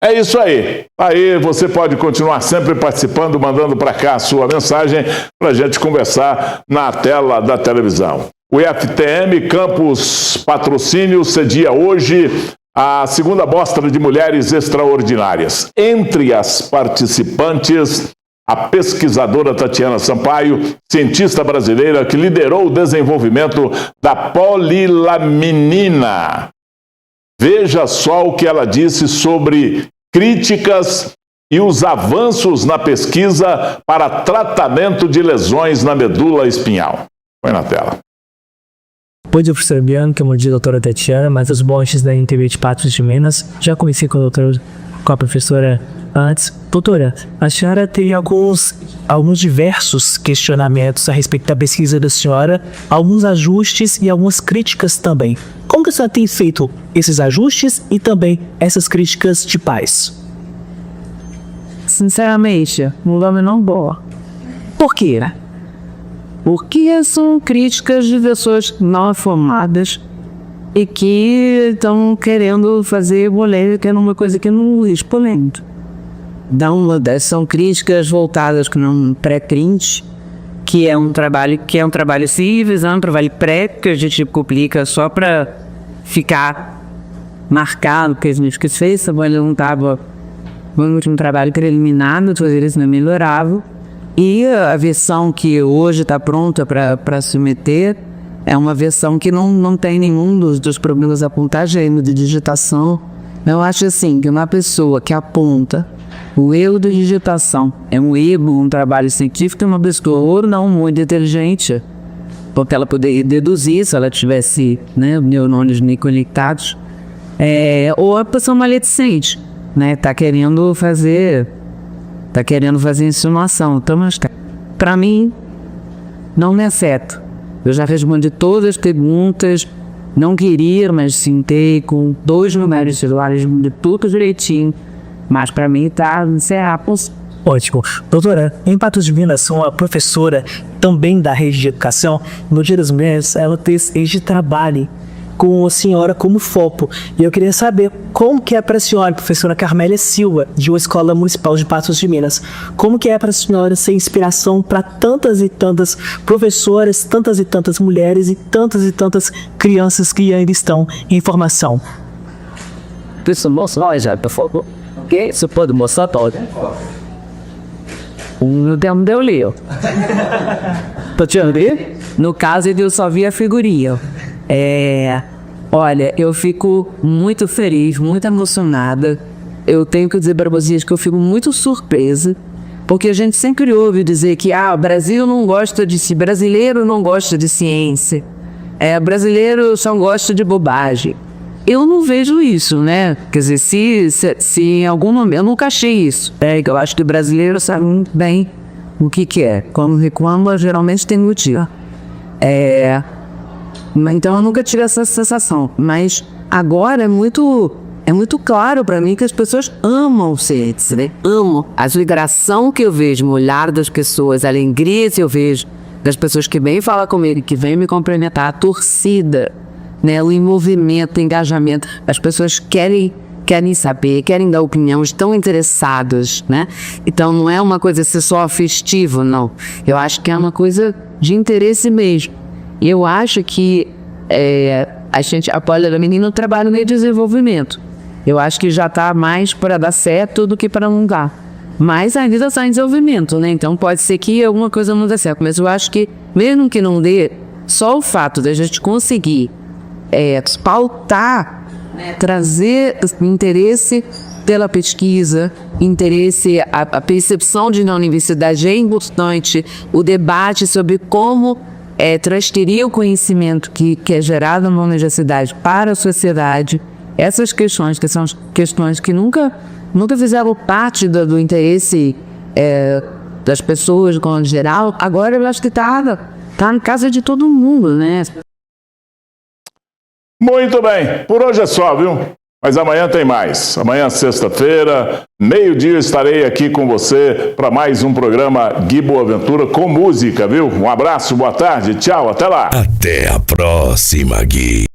É isso aí. Aí você pode continuar sempre participando, mandando para cá a sua mensagem para a gente conversar na tela da televisão. O IFTM Campus Patrocínio cedia hoje a segunda mostra de mulheres extraordinárias. Entre as participantes a pesquisadora Tatiana Sampaio, cientista brasileira que liderou o desenvolvimento da polilaminina. Veja só o que ela disse sobre críticas e os avanços na pesquisa para tratamento de lesões na medula espinhal. Põe na tela. Depois do professor Bianca, como diz a doutora Tatiana, mas os montes da NTV de Patos de Minas, já conheci com a professora antes. Doutora, a senhora tem alguns diversos questionamentos a respeito da pesquisa da senhora, alguns ajustes e algumas críticas também. Como que a senhora tem feito esses ajustes e também essas críticas de pais? Sinceramente, não dá a menor boa. Por quê? Porque são críticas de pessoas não formadas e que estão querendo fazer polêmica numa coisa que não existe polêmica. São críticas voltadas para um pré-print, que é um trabalho simples, é um trabalho pré que a gente publica só para ficar marcado que a gente fez, esse trabalho não estava no último trabalho preliminar, todos eles não melhoravam. E a versão que hoje está pronta para submeter é uma versão que não tem nenhum dos problemas apontados de digitação. Eu acho assim, que uma pessoa que aponta o erro de digitação é um erro, um trabalho científico, é uma pessoa ou não muito inteligente, porque ela poderia deduzir se ela tivesse neurônios nem conectados, ou a pessoa maledicente, tá querendo fazer insinuação. Então, mas para mim, não é certo. Eu já respondi todas as perguntas, não queria, mas sentei com 2 números celulares de tudo direitinho, mas para mim tá encerrado. Ótimo. Doutora, em Patos de Minas, uma professora também da rede de educação, no Dia das Mulheres, ela fez este trabalho com a senhora como foco. E eu queria saber como que é para a senhora, professora Carmélia Silva, de uma escola municipal de Patos de Minas, como que é para a senhora ser inspiração para tantas e tantas professoras, tantas e tantas mulheres e tantas crianças que ainda estão em formação. Mostra já, por favor. Ok? Você pode mostrar todo. No tempo eu li. Tá te vendo? No caso, eu só vi a figurinha. Olha, eu fico muito feliz, muito emocionada. Eu tenho que dizer para vocês que eu fico muito surpresa, porque a gente sempre ouve dizer que o Brasil não gosta brasileiro não gosta de ciência, brasileiro só gosta de bobagem. Eu não vejo isso, né? Quer dizer, se em algum momento, eu nunca achei isso. Eu acho que o brasileiro sabe muito bem o que é. Quando reclama, geralmente tem motivo. Então eu nunca tive essa sensação, mas agora é muito claro para mim que as pessoas amam ciência, né? Amam. A vibração que eu vejo no olhar das pessoas, a alegria que eu vejo das pessoas que vêm falar comigo, que vêm me cumprimentar, a torcida, né? O envolvimento, o engajamento, as pessoas querem saber, querem dar opinião, estão interessadas, né? Então não é uma coisa ser só festivo, não. Eu acho que é uma coisa de interesse mesmo. Eu acho que a gente apoia a menina no trabalho no desenvolvimento. Eu acho que já está mais para dar certo do que para não dar. Mas ainda está em desenvolvimento, né? Então pode ser que alguma coisa não dê certo. Mas eu acho que, mesmo que não dê, só o fato de a gente conseguir pautar, trazer interesse pela pesquisa, interesse, a percepção de na universidade é importante, o debate sobre como transferir o conhecimento que é gerado na universidade para a sociedade. Essas questões, que são questões que nunca fizeram parte do interesse das pessoas em geral, agora eu acho que tá na casa de todo mundo, né? Muito bem, por hoje é só, viu? Mas amanhã tem mais. Amanhã, sexta-feira, meio-dia, estarei aqui com você para mais um programa Gui Boaventura com música, viu? Um abraço, boa tarde, tchau, até lá. Até a próxima, Gui.